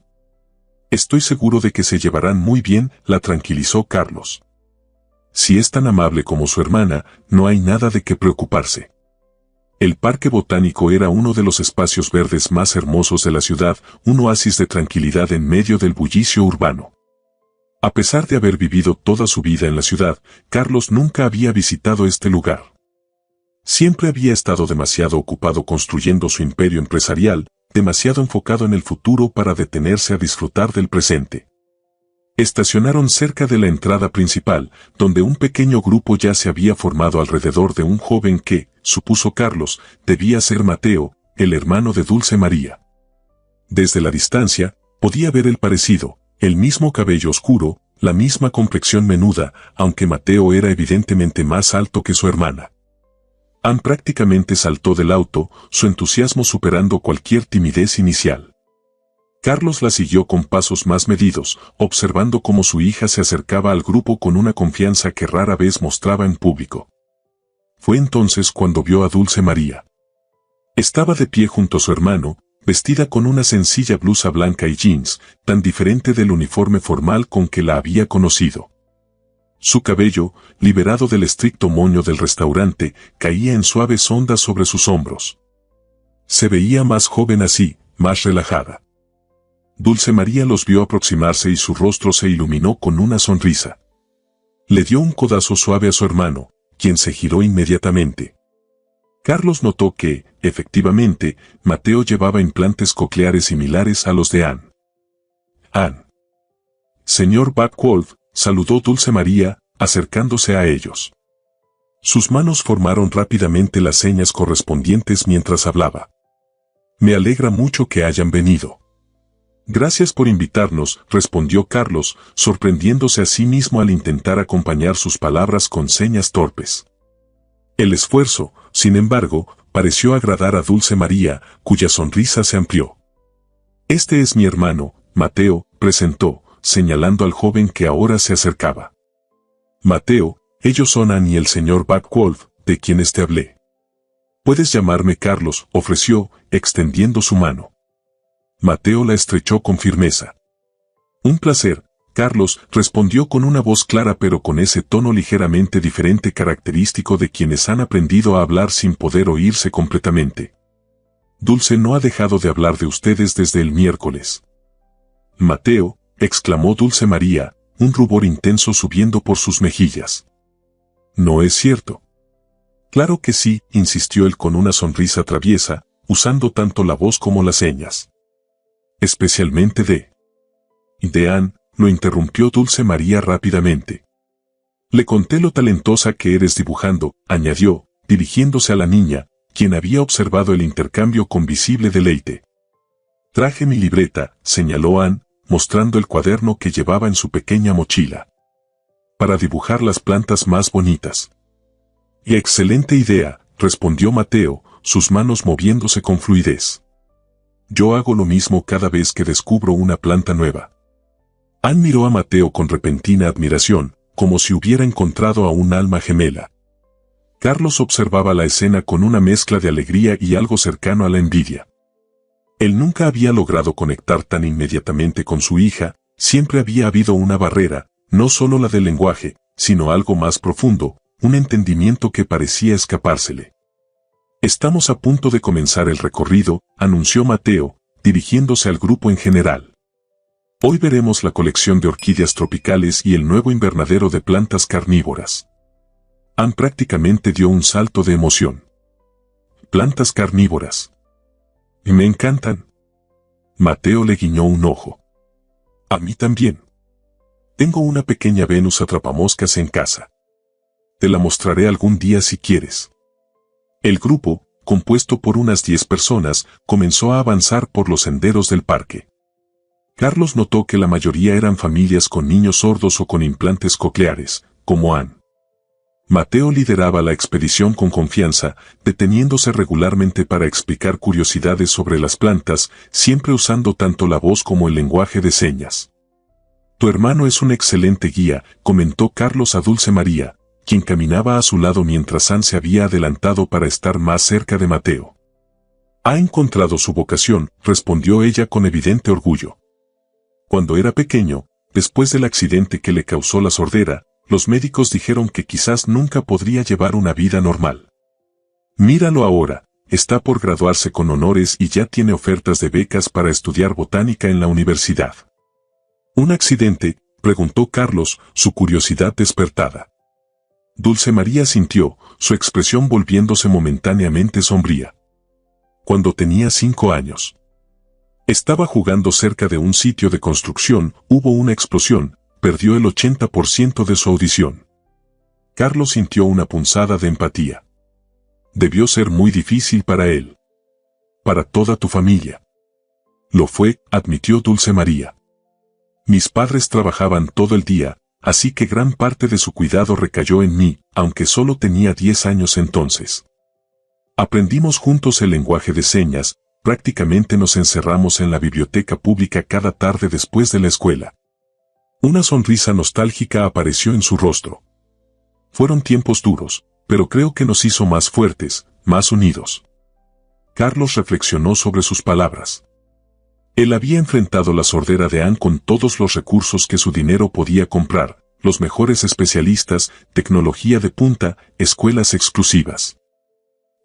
Estoy seguro de que se llevarán muy bien, la tranquilizó Carlos. Si es tan amable como su hermana, no hay nada de qué preocuparse. El parque botánico era uno de los espacios verdes más hermosos de la ciudad, un oasis de tranquilidad en medio del bullicio urbano. A pesar de haber vivido toda su vida en la ciudad, Carlos nunca había visitado este lugar. Siempre había estado demasiado ocupado construyendo su imperio empresarial, demasiado enfocado en el futuro para detenerse a disfrutar del presente. Estacionaron cerca de la entrada principal, donde un pequeño grupo ya se había formado alrededor de un joven que, supuso Carlos, debía ser Mateo, el hermano de Dulce María. Desde la distancia, podía ver el parecido, el mismo cabello oscuro, la misma complexión menuda, aunque Mateo era evidentemente más alto que su hermana. Anne prácticamente saltó del auto, su entusiasmo superando cualquier timidez inicial. Carlos la siguió con pasos más medidos, observando cómo su hija se acercaba al grupo con una confianza que rara vez mostraba en público. Fue entonces cuando vio a Dulce María. Estaba de pie junto a su hermano, vestida con una sencilla blusa blanca y jeans, tan diferente del uniforme formal con que la había conocido. Su cabello, liberado del estricto moño del restaurante, caía en suaves ondas sobre sus hombros. Se veía más joven así, más relajada. Dulce María los vio aproximarse y su rostro se iluminó con una sonrisa. Le dio un codazo suave a su hermano, quien se giró inmediatamente. Carlos notó que, efectivamente, Mateo llevaba implantes cocleares similares a los de Anne. «Anne». «Señor Backwolf», saludó Dulce María, acercándose a ellos. Sus manos formaron rápidamente las señas correspondientes mientras hablaba. «Me alegra mucho que hayan venido». «Gracias por invitarnos», respondió Carlos, sorprendiéndose a sí mismo al intentar acompañar sus palabras con señas torpes. El esfuerzo, sin embargo, pareció agradar a Dulce María, cuya sonrisa se amplió. «Este es mi hermano, Mateo», presentó, señalando al joven que ahora se acercaba. «Mateo, ellos son Anne y el señor Backwolf, de quienes te hablé». «Puedes llamarme Carlos», ofreció, extendiendo su mano. Mateo la estrechó con firmeza. «Un placer, Carlos», respondió con una voz clara pero con ese tono ligeramente diferente característico de quienes han aprendido a hablar sin poder oírse completamente. «Dulce no ha dejado de hablar de ustedes desde el miércoles». «Mateo», exclamó Dulce María, un rubor intenso subiendo por sus mejillas. «No es cierto». «Claro que sí», insistió él con una sonrisa traviesa, usando tanto la voz como las señas. «Especialmente de Anne», lo interrumpió Dulce María rápidamente. «Le conté lo talentosa que eres dibujando», añadió, dirigiéndose a la niña, quien había observado el intercambio con visible deleite. Traje mi libreta, señaló Ann, mostrando el cuaderno que llevaba en su pequeña mochila. Para dibujar las plantas más bonitas. Y excelente idea, respondió Mateo, sus manos moviéndose con fluidez. Yo hago lo mismo cada vez que descubro una planta nueva. Ann miró a Mateo con repentina admiración, como si hubiera encontrado a un alma gemela. Carlos observaba la escena con una mezcla de alegría y algo cercano a la envidia. Él nunca había logrado conectar tan inmediatamente con su hija, siempre había habido una barrera, no solo la del lenguaje, sino algo más profundo, un entendimiento que parecía escapársele. Estamos a punto de comenzar el recorrido, anunció Mateo, dirigiéndose al grupo en general. Hoy veremos la colección de orquídeas tropicales y el nuevo invernadero de plantas carnívoras. Ann prácticamente dio un salto de emoción. Plantas carnívoras. Me encantan. Mateo le guiñó un ojo. A mí también. Tengo una pequeña Venus atrapamoscas en casa. Te la mostraré algún día si quieres. El grupo, compuesto por unas 10 personas, comenzó a avanzar por los senderos del parque. Carlos notó que la mayoría eran familias con niños sordos o con implantes cocleares, como Ann. Mateo lideraba la expedición con confianza, deteniéndose regularmente para explicar curiosidades sobre las plantas, siempre usando tanto la voz como el lenguaje de señas. Tu hermano es un excelente guía, comentó Carlos a Dulce María, quien caminaba a su lado mientras Ann se había adelantado para estar más cerca de Mateo. Ha encontrado su vocación, respondió ella con evidente orgullo. Cuando era pequeño, después del accidente que le causó la sordera, los médicos dijeron que quizás nunca podría llevar una vida normal. Míralo ahora, está por graduarse con honores y ya tiene ofertas de becas para estudiar botánica en la universidad. ¿Un accidente?, preguntó Carlos, su curiosidad despertada. Dulce María sintió, su expresión volviéndose momentáneamente sombría. Cuando tenía 5 años. Estaba jugando cerca de un sitio de construcción, hubo una explosión, perdió el 80% de su audición. Carlos sintió una punzada de empatía. Debió ser muy difícil para él. Para toda tu familia. Lo fue, admitió Dulce María. Mis padres trabajaban todo el día, así que gran parte de su cuidado recayó en mí, aunque solo tenía 10 años entonces. Aprendimos juntos el lenguaje de señas, prácticamente nos encerramos en la biblioteca pública cada tarde después de la escuela. Una sonrisa nostálgica apareció en su rostro. Fueron tiempos duros, pero creo que nos hizo más fuertes, más unidos. Carlos reflexionó sobre sus palabras. Él había enfrentado la sordera de Ann con todos los recursos que su dinero podía comprar, los mejores especialistas, tecnología de punta, escuelas exclusivas.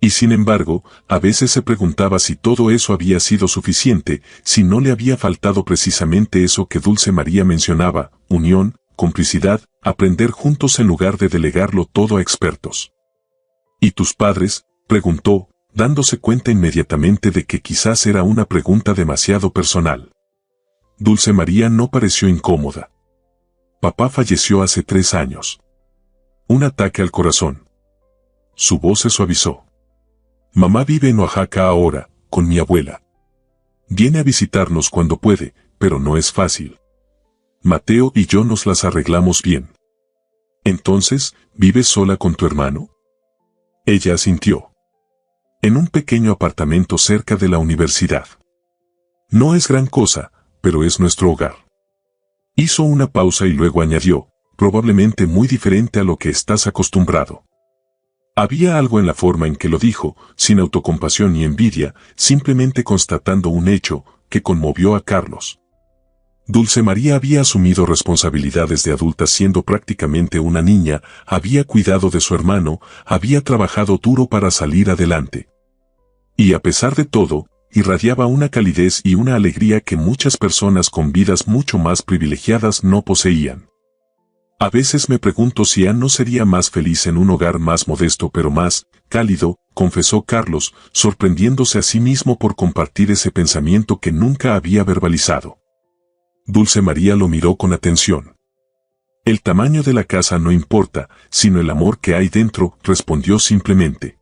Y sin embargo, a veces se preguntaba si todo eso había sido suficiente, si no le había faltado precisamente eso que Dulce María mencionaba, unión, complicidad, aprender juntos en lugar de delegarlo todo a expertos. ¿Y tus padres?, preguntó, dándose cuenta inmediatamente de que quizás era una pregunta demasiado personal. Dulce María no pareció incómoda. Papá falleció hace 3 años. Un ataque al corazón. Su voz se suavizó. Mamá vive en Oaxaca ahora, con mi abuela. Viene a visitarnos cuando puede, pero no es fácil. Mateo y yo nos las arreglamos bien. Entonces, ¿vives sola con tu hermano? Ella asintió. En un pequeño apartamento cerca de la universidad. No es gran cosa, pero es nuestro hogar. Hizo una pausa y luego añadió, probablemente muy diferente a lo que estás acostumbrado. Había algo en la forma en que lo dijo, sin autocompasión ni envidia, simplemente constatando un hecho, que conmovió a Carlos. Dulce María había asumido responsabilidades de adulta siendo prácticamente una niña, había cuidado de su hermano, había trabajado duro para salir adelante. Y a pesar de todo, irradiaba una calidez y una alegría que muchas personas con vidas mucho más privilegiadas no poseían. A veces me pregunto si Ann no sería más feliz en un hogar más modesto pero más cálido, confesó Carlos, sorprendiéndose a sí mismo por compartir ese pensamiento que nunca había verbalizado. Dulce María lo miró con atención. El tamaño de la casa no importa, sino el amor que hay dentro, respondió simplemente.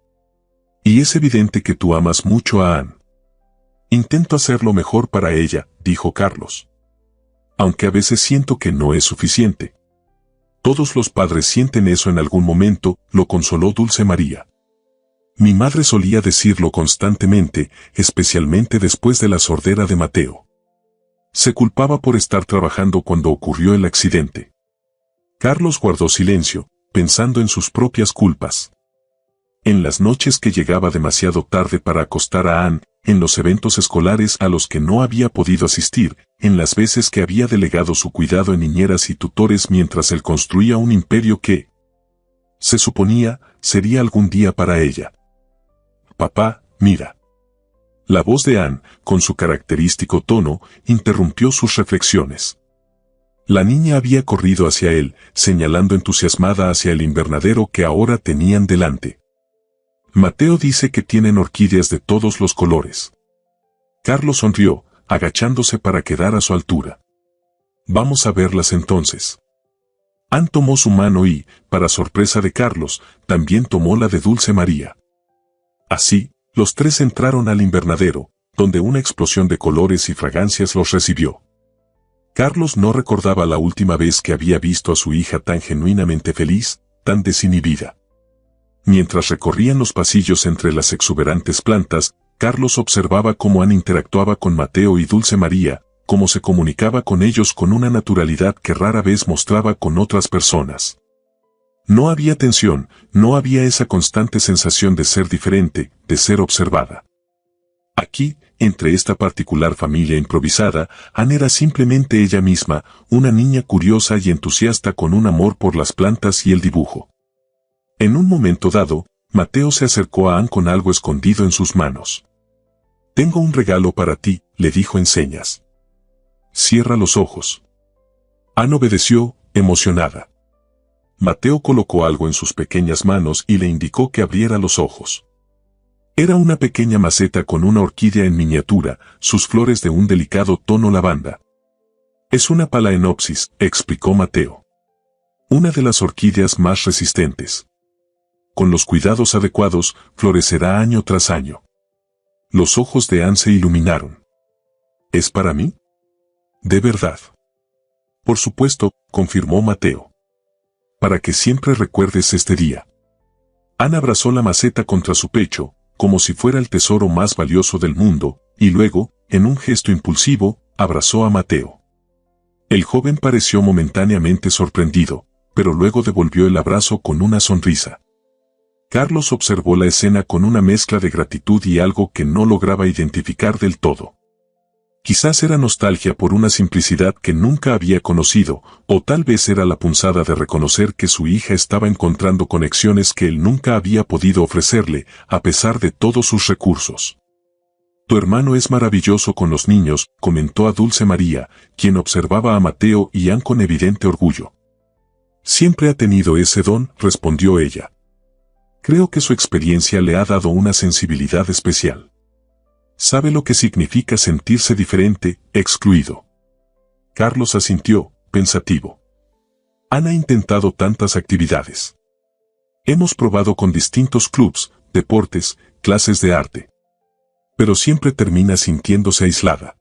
Y es evidente que tú amas mucho a Anne. Intento hacer lo mejor para ella, dijo Carlos. Aunque a veces siento que no es suficiente. Todos los padres sienten eso en algún momento, lo consoló Dulce María. Mi madre solía decirlo constantemente, especialmente después de la sordera de Mateo. Se culpaba por estar trabajando cuando ocurrió el accidente. Carlos guardó silencio, pensando en sus propias culpas. En las noches que llegaba demasiado tarde para acostar a Anne, en los eventos escolares a los que no había podido asistir, en las veces que había delegado su cuidado en niñeras y tutores mientras él construía un imperio que, se suponía, sería algún día para ella. Papá, mira. La voz de Anne, con su característico tono, interrumpió sus reflexiones. La niña había corrido hacia él, señalando entusiasmada hacia el invernadero que ahora tenían delante. Mateo dice que tienen orquídeas de todos los colores. Carlos sonrió, agachándose para quedar a su altura. Vamos a verlas entonces. Anne tomó su mano y, para sorpresa de Carlos, también tomó la de Dulce María. Así, los tres entraron al invernadero, donde una explosión de colores y fragancias los recibió. Carlos no recordaba la última vez que había visto a su hija tan genuinamente feliz, tan desinhibida. Mientras recorrían los pasillos entre las exuberantes plantas, Carlos observaba cómo Anne interactuaba con Mateo y Dulce María, cómo se comunicaba con ellos con una naturalidad que rara vez mostraba con otras personas. No había tensión, no había esa constante sensación de ser diferente, de ser observada. Aquí, entre esta particular familia improvisada, Anne era simplemente ella misma, una niña curiosa y entusiasta con un amor por las plantas y el dibujo. En un momento dado, Mateo se acercó a Anne con algo escondido en sus manos. Tengo un regalo para ti, le dijo en señas. Cierra los ojos. Anne obedeció, emocionada. Mateo colocó algo en sus pequeñas manos y le indicó que abriera los ojos. Era una pequeña maceta con una orquídea en miniatura, sus flores de un delicado tono lavanda. Es una Phalaenopsis, explicó Mateo. Una de las orquídeas más resistentes. Con los cuidados adecuados, florecerá año tras año. Los ojos de Anne se iluminaron. ¿Es para mí? ¿De verdad? Por supuesto, confirmó Mateo. Para que siempre recuerdes este día. Anne abrazó la maceta contra su pecho, como si fuera el tesoro más valioso del mundo, y luego, en un gesto impulsivo, abrazó a Mateo. El joven pareció momentáneamente sorprendido, pero luego devolvió el abrazo con una sonrisa. Carlos observó la escena con una mezcla de gratitud y algo que no lograba identificar del todo. Quizás era nostalgia por una simplicidad que nunca había conocido, o tal vez era la punzada de reconocer que su hija estaba encontrando conexiones que él nunca había podido ofrecerle, a pesar de todos sus recursos. Tu hermano es maravilloso con los niños, comentó a Dulce María, quien observaba a Mateo y Anne con evidente orgullo. Siempre ha tenido ese don, respondió ella. Creo que su experiencia le ha dado una sensibilidad especial. Sabe lo que significa sentirse diferente, excluido. Carlos asintió, pensativo. Anne ha intentado tantas actividades. Hemos probado con distintos clubs, deportes, clases de arte. Pero siempre termina sintiéndose aislada.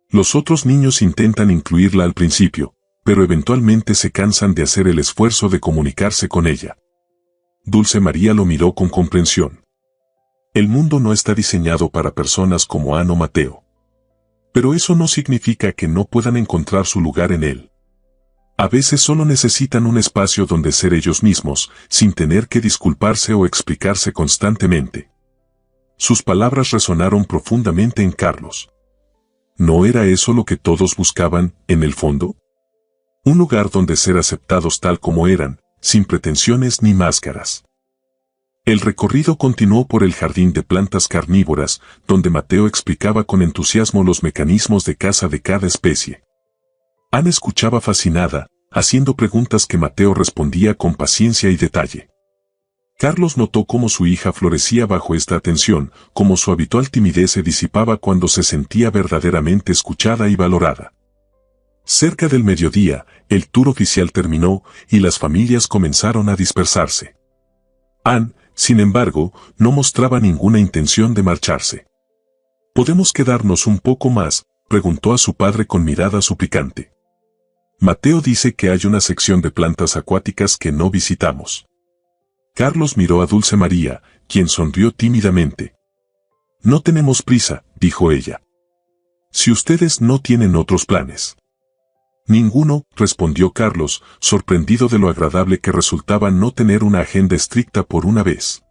Los otros niños intentan incluirla al principio, pero eventualmente se cansan de hacer el esfuerzo de comunicarse con ella. Dulce María lo miró con comprensión. El mundo no está diseñado para personas como Anne o Mateo. Pero eso no significa que no puedan encontrar su lugar en él. A veces solo necesitan un espacio donde ser ellos mismos, sin tener que disculparse o explicarse constantemente. Sus palabras resonaron profundamente en Carlos. ¿No era eso lo que todos buscaban, en el fondo? Un lugar donde ser aceptados tal como eran, sin pretensiones ni máscaras. El recorrido continuó por el jardín de plantas carnívoras, donde Mateo explicaba con entusiasmo los mecanismos de caza de cada especie. Anne escuchaba fascinada, haciendo preguntas que Mateo respondía con paciencia y detalle. Carlos notó cómo su hija florecía bajo esta atención, cómo su habitual timidez se disipaba cuando se sentía verdaderamente escuchada y valorada. Cerca del mediodía, el tour oficial terminó, y las familias comenzaron a dispersarse. Anne, Sin embargo, no mostraba ninguna intención de marcharse. ¿Podemos quedarnos un poco más?, preguntó a su padre con mirada suplicante. Mateo dice que hay una sección de plantas acuáticas que no visitamos. Carlos miró a Dulce María, quien sonrió tímidamente. No tenemos prisa, dijo ella. Si ustedes no tienen otros planes. Ninguno, respondió Carlos, sorprendido de lo agradable que resultaba no tener una agenda estricta por una vez.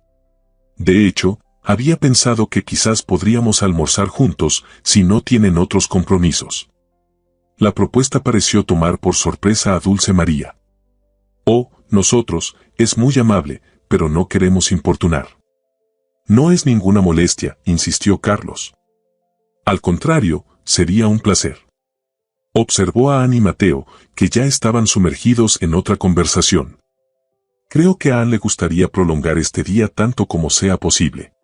De hecho, había pensado que quizás podríamos almorzar juntos si no tienen otros compromisos. La propuesta pareció tomar por sorpresa a Dulce María. Oh, nosotros, es muy amable, pero no queremos importunar. No es ninguna molestia, insistió Carlos. Al contrario, sería un placer. Observó a Anne y Mateo, que ya estaban sumergidos en otra conversación. Creo que a Anne le gustaría prolongar este día tanto como sea posible.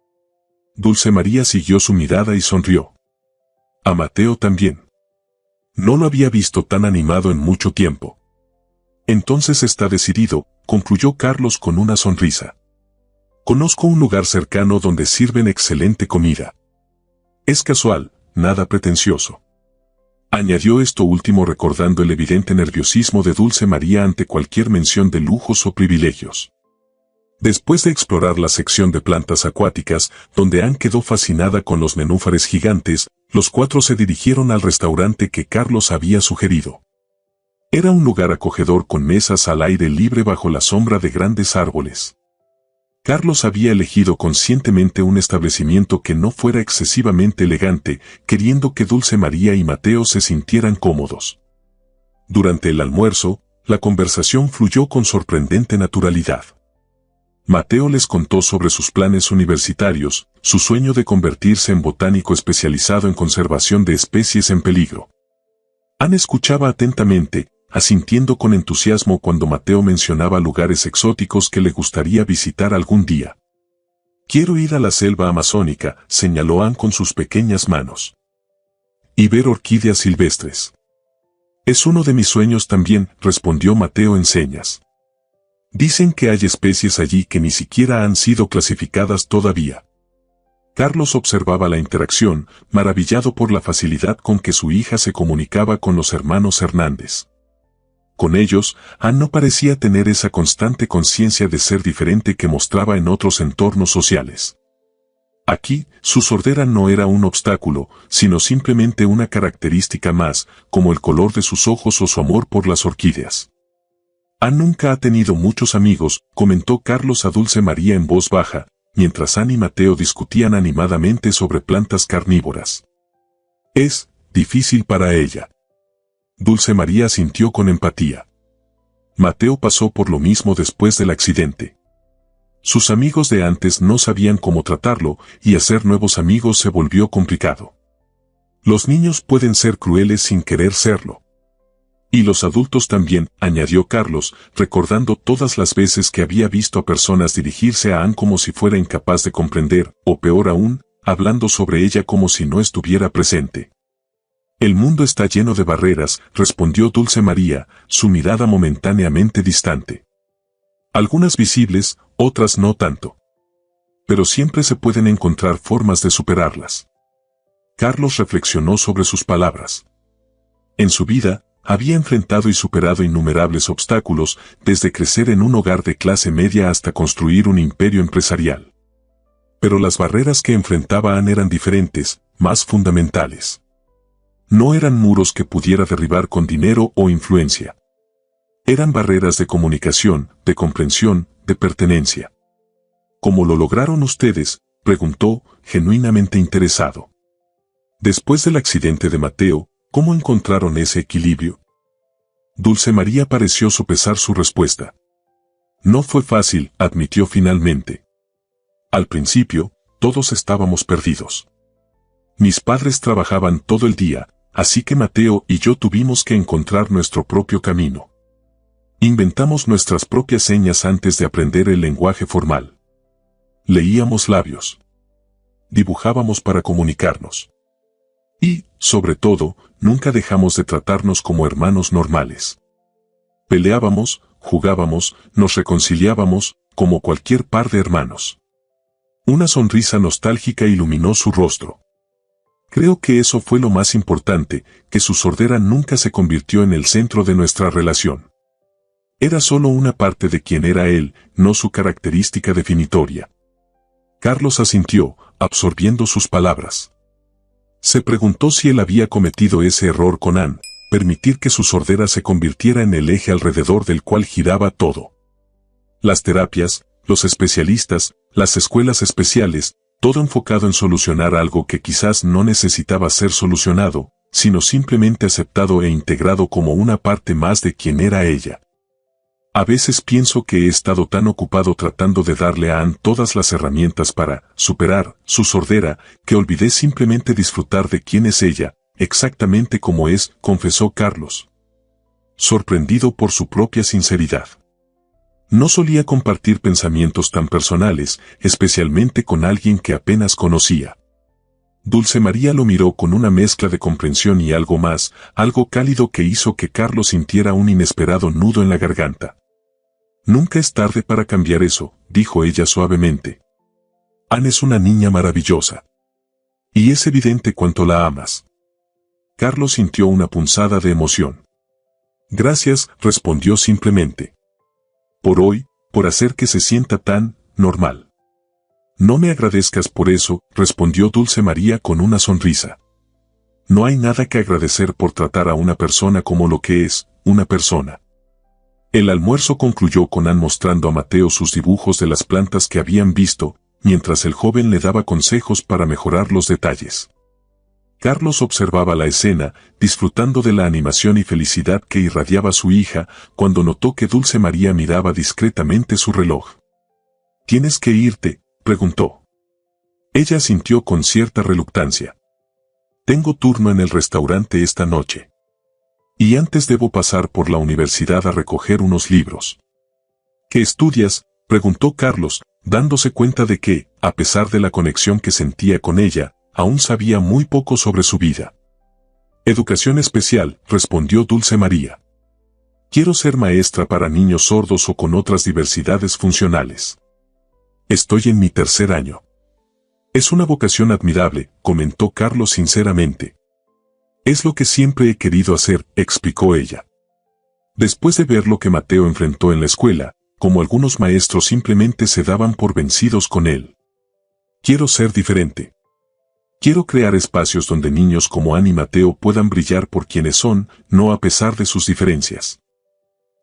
Dulce María siguió su mirada y sonrió. A Mateo también. No lo había visto tan animado en mucho tiempo. Entonces está decidido, concluyó Carlos con una sonrisa. Conozco un lugar cercano donde sirven excelente comida. Es casual, nada pretencioso. Añadió esto último recordando el evidente nerviosismo de Dulce María ante cualquier mención de lujos o privilegios. Después de explorar la sección de plantas acuáticas, donde Anne quedó fascinada con los nenúfares gigantes, los cuatro se dirigieron al restaurante que Carlos había sugerido. Era un lugar acogedor con mesas al aire libre bajo la sombra de grandes árboles. Carlos había elegido conscientemente un establecimiento que no fuera excesivamente elegante, queriendo que Dulce María y Mateo se sintieran cómodos. Durante el almuerzo, la conversación fluyó con sorprendente naturalidad. Mateo les contó sobre sus planes universitarios, su sueño de convertirse en botánico especializado en conservación de especies en peligro. Anne escuchaba atentamente, asintiendo con entusiasmo cuando Mateo mencionaba lugares exóticos que le gustaría visitar algún día. Quiero ir a la selva amazónica, señaló Anne con sus pequeñas manos. Y ver orquídeas silvestres. Es uno de mis sueños también, respondió Mateo en señas. Dicen que hay especies allí que ni siquiera han sido clasificadas todavía. Carlos observaba la interacción, maravillado por la facilidad con que su hija se comunicaba con los hermanos Hernández. Con ellos, Anne no parecía tener esa constante conciencia de ser diferente que mostraba en otros entornos sociales. Aquí, su sordera no era un obstáculo, sino simplemente una característica más, como el color de sus ojos o su amor por las orquídeas. Anne nunca ha tenido muchos amigos, comentó Carlos a Dulce María en voz baja, mientras Anne y Mateo discutían animadamente sobre plantas carnívoras. Es difícil para ella. Dulce María sintió con empatía. Mateo pasó por lo mismo después del accidente. Sus amigos de antes no sabían cómo tratarlo, y hacer nuevos amigos se volvió complicado. Los niños pueden ser crueles sin querer serlo. Y los adultos también, añadió Carlos, recordando todas las veces que había visto a personas dirigirse a Anne como si fuera incapaz de comprender, o peor aún, hablando sobre ella como si no estuviera presente. El mundo está lleno de barreras, respondió Dulce María, su mirada momentáneamente distante. Algunas visibles, otras no tanto. Pero siempre se pueden encontrar formas de superarlas. Carlos reflexionó sobre sus palabras. En su vida, había enfrentado y superado innumerables obstáculos, desde crecer en un hogar de clase media hasta construir un imperio empresarial. Pero las barreras que enfrentaba Anne eran diferentes, más fundamentales. No eran muros que pudiera derribar con dinero o influencia. Eran barreras de comunicación, de comprensión, de pertenencia. ¿Cómo lo lograron ustedes?, preguntó, genuinamente interesado. Después del accidente de Mateo, ¿cómo encontraron ese equilibrio? Dulce María pareció sopesar su respuesta. No fue fácil, admitió finalmente. Al principio, todos estábamos perdidos. Mis padres trabajaban todo el día, así que Mateo y yo tuvimos que encontrar nuestro propio camino. Inventamos nuestras propias señas antes de aprender el lenguaje formal. Leíamos labios. Dibujábamos para comunicarnos. Y, sobre todo, nunca dejamos de tratarnos como hermanos normales. Peleábamos, jugábamos, nos reconciliábamos, como cualquier par de hermanos. Una sonrisa nostálgica iluminó su rostro. Creo que eso fue lo más importante, que su sordera nunca se convirtió en el centro de nuestra relación. Era solo una parte de quien era él, no su característica definitoria. Carlos asintió, absorbiendo sus palabras. Se preguntó si él había cometido ese error con Anne, permitir que su sordera se convirtiera en el eje alrededor del cual giraba todo. Las terapias, los especialistas, las escuelas especiales, todo enfocado en solucionar algo que quizás no necesitaba ser solucionado, sino simplemente aceptado e integrado como una parte más de quien era ella. A veces pienso que he estado tan ocupado tratando de darle a Anne todas las herramientas para superar su sordera, que olvidé simplemente disfrutar de quién es ella, exactamente como es, confesó Carlos, sorprendido por su propia sinceridad. No solía compartir pensamientos tan personales, especialmente con alguien que apenas conocía. Dulce María lo miró con una mezcla de comprensión y algo más, algo cálido que hizo que Carlos sintiera un inesperado nudo en la garganta. Nunca es tarde para cambiar eso, dijo ella suavemente. Anne es una niña maravillosa. Y es evidente cuánto la amas. Carlos sintió una punzada de emoción. Gracias, respondió simplemente. Por hoy, por hacer que se sienta tan normal. No me agradezcas por eso, respondió Dulce María con una sonrisa. No hay nada que agradecer por tratar a una persona como lo que es, una persona. El almuerzo concluyó con Anne mostrando a Mateo sus dibujos de las plantas que habían visto, mientras el joven le daba consejos para mejorar los detalles. Carlos observaba la escena, disfrutando de la animación y felicidad que irradiaba su hija, cuando notó que Dulce María miraba discretamente su reloj. ¿Tienes que irte?, preguntó. Ella asintió con cierta reluctancia. Tengo turno en el restaurante esta noche. Y antes debo pasar por la universidad a recoger unos libros. ¿Qué estudias?, preguntó Carlos, dándose cuenta de que, a pesar de la conexión que sentía con ella, aún sabía muy poco sobre su vida. Educación especial, respondió Dulce María. Quiero ser maestra para niños sordos o con otras diversidades funcionales. Estoy en mi 3er año. Es una vocación admirable, comentó Carlos sinceramente. Es lo que siempre he querido hacer, explicó ella. Después de ver lo que Mateo enfrentó en la escuela, como algunos maestros simplemente se daban por vencidos con él. Quiero ser diferente. Quiero crear espacios donde niños como Anne y Mateo puedan brillar por quienes son, no a pesar de sus diferencias.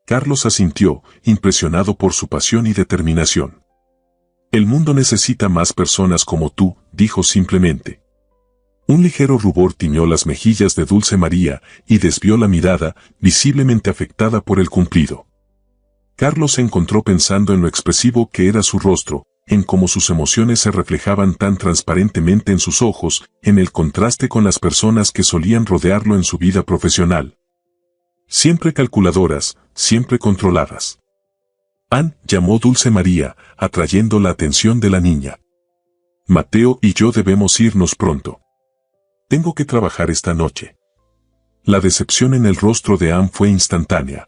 Carlos asintió, impresionado por su pasión y determinación. El mundo necesita más personas como tú, dijo simplemente. Un ligero rubor tiñó las mejillas de Dulce María y desvió la mirada, visiblemente afectada por el cumplido. Carlos se encontró pensando en lo expresivo que era su rostro, en cómo sus emociones se reflejaban tan transparentemente en sus ojos, en el contraste con las personas que solían rodearlo en su vida profesional. Siempre calculadoras, siempre controladas. Anne, llamó Dulce María, atrayendo la atención de la niña. Mateo y yo debemos irnos pronto. Tengo que trabajar esta noche. La decepción en el rostro de Anne fue instantánea.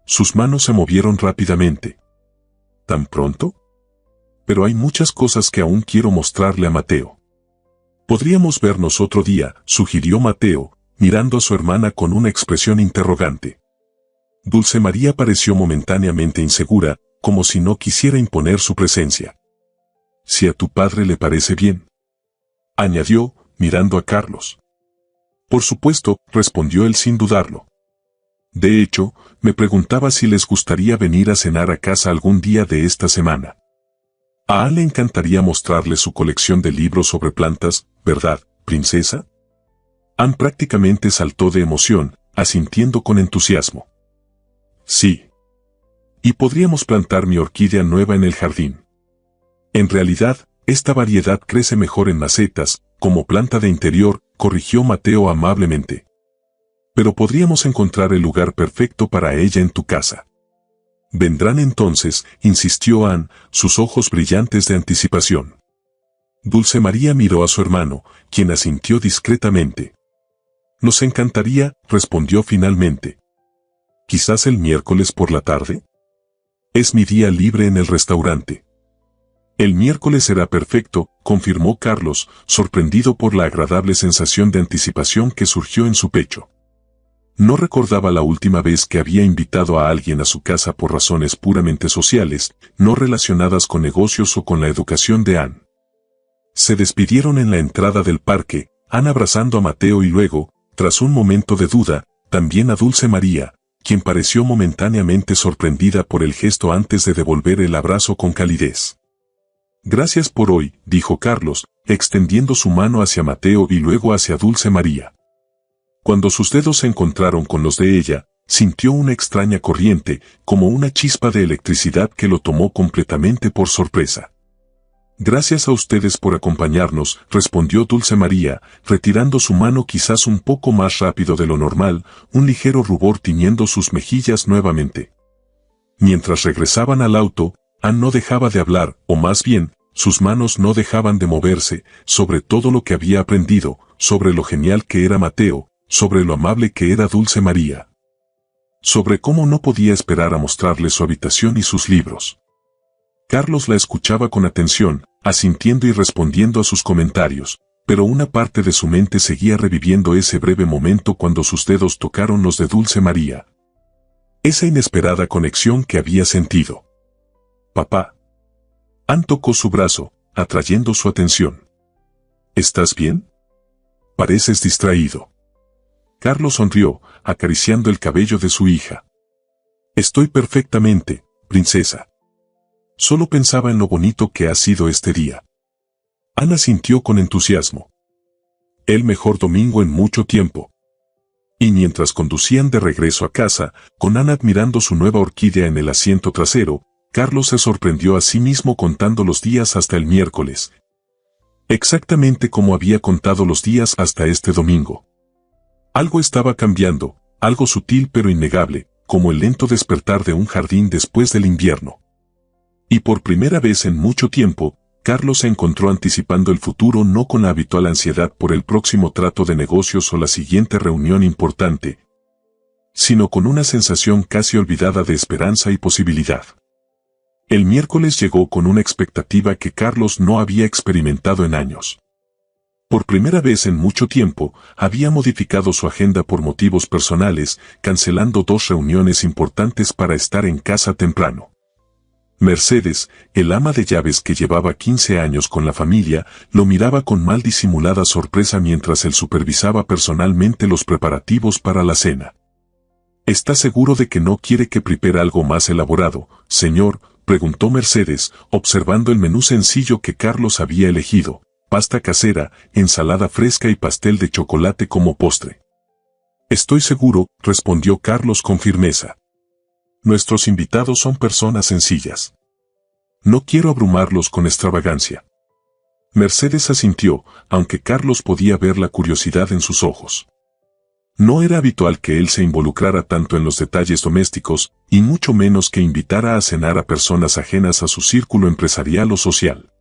Sus manos se movieron rápidamente. ¿Tan pronto? Pero hay muchas cosas que aún quiero mostrarle a Mateo. Podríamos vernos otro día, sugirió Mateo, mirando a su hermana con una expresión interrogante. Dulce María pareció momentáneamente insegura, como si no quisiera imponer su presencia. Si a tu padre le parece bien, añadió, mirando a Carlos. Por supuesto, respondió él sin dudarlo. De hecho, me preguntaba si les gustaría venir a cenar a casa algún día de esta semana. A Anne le encantaría mostrarle su colección de libros sobre plantas, ¿verdad, princesa? Anne prácticamente saltó de emoción, asintiendo con entusiasmo. Sí. Y podríamos plantar mi orquídea nueva en el jardín. En realidad, esta variedad crece mejor en macetas, como planta de interior, corrigió Mateo amablemente. Pero podríamos encontrar el lugar perfecto para ella en tu casa. Vendrán entonces, insistió Anne, sus ojos brillantes de anticipación. Dulce María miró a su hermano, quien asintió discretamente. Nos encantaría, respondió finalmente. ¿Quizás el miércoles por la tarde? Es mi día libre en el restaurante. El miércoles será perfecto, confirmó Carlos, sorprendido por la agradable sensación de anticipación que surgió en su pecho. No recordaba la última vez que había invitado a alguien a su casa por razones puramente sociales, no relacionadas con negocios o con la educación de Anne. Se despidieron en la entrada del parque, Anne abrazando a Mateo y luego, tras un momento de duda, también a Dulce María, quien pareció momentáneamente sorprendida por el gesto antes de devolver el abrazo con calidez. Gracias por hoy, dijo Carlos, extendiendo su mano hacia Mateo y luego hacia Dulce María. Cuando sus dedos se encontraron con los de ella, sintió una extraña corriente, como una chispa de electricidad que lo tomó completamente por sorpresa. Gracias a ustedes por acompañarnos, respondió Dulce María, retirando su mano quizás un poco más rápido de lo normal, un ligero rubor tiñendo sus mejillas nuevamente. Mientras regresaban al auto, Anne no dejaba de hablar, o más bien, sus manos no dejaban de moverse, sobre todo lo que había aprendido, sobre lo genial que era Mateo, sobre lo amable que era Dulce María. Sobre cómo no podía esperar a mostrarle su habitación y sus libros. Carlos la escuchaba con atención, asintiendo y respondiendo a sus comentarios, pero una parte de su mente seguía reviviendo ese breve momento cuando sus dedos tocaron los de Dulce María. Esa inesperada conexión que había sentido. Papá. Anne tocó su brazo, atrayendo su atención. ¿Estás bien? Pareces distraído. Carlos sonrió, acariciando el cabello de su hija. Estoy perfectamente, princesa. Solo pensaba en lo bonito que ha sido este día. Anne sintió con entusiasmo. El mejor domingo en mucho tiempo. Y mientras conducían de regreso a casa, con Anne admirando su nueva orquídea en el asiento trasero, Carlos se sorprendió a sí mismo contando los días hasta el miércoles. Exactamente como había contado los días hasta este domingo. Algo estaba cambiando, algo sutil pero innegable, como el lento despertar de un jardín después del invierno. Y por primera vez en mucho tiempo, Carlos se encontró anticipando el futuro no con la habitual ansiedad por el próximo trato de negocios o la siguiente reunión importante, sino con una sensación casi olvidada de esperanza y posibilidad. El miércoles llegó con una expectativa que Carlos no había experimentado en años. Por primera vez en mucho tiempo, había modificado su agenda por motivos personales, cancelando 2 reuniones importantes para estar en casa temprano. Mercedes, el ama de llaves que llevaba 15 años con la familia, lo miraba con mal disimulada sorpresa mientras él supervisaba personalmente los preparativos para la cena. ¿Está seguro de que no quiere que prepare algo más elaborado, señor?, preguntó Mercedes, observando el menú sencillo que Carlos había elegido, pasta casera, ensalada fresca y pastel de chocolate como postre. Estoy seguro, respondió Carlos con firmeza. Nuestros invitados son personas sencillas. No quiero abrumarlos con extravagancia. Mercedes asintió, aunque Carlos podía ver la curiosidad en sus ojos. No era habitual que él se involucrara tanto en los detalles domésticos, y mucho menos que invitara a cenar a personas ajenas a su círculo empresarial o social.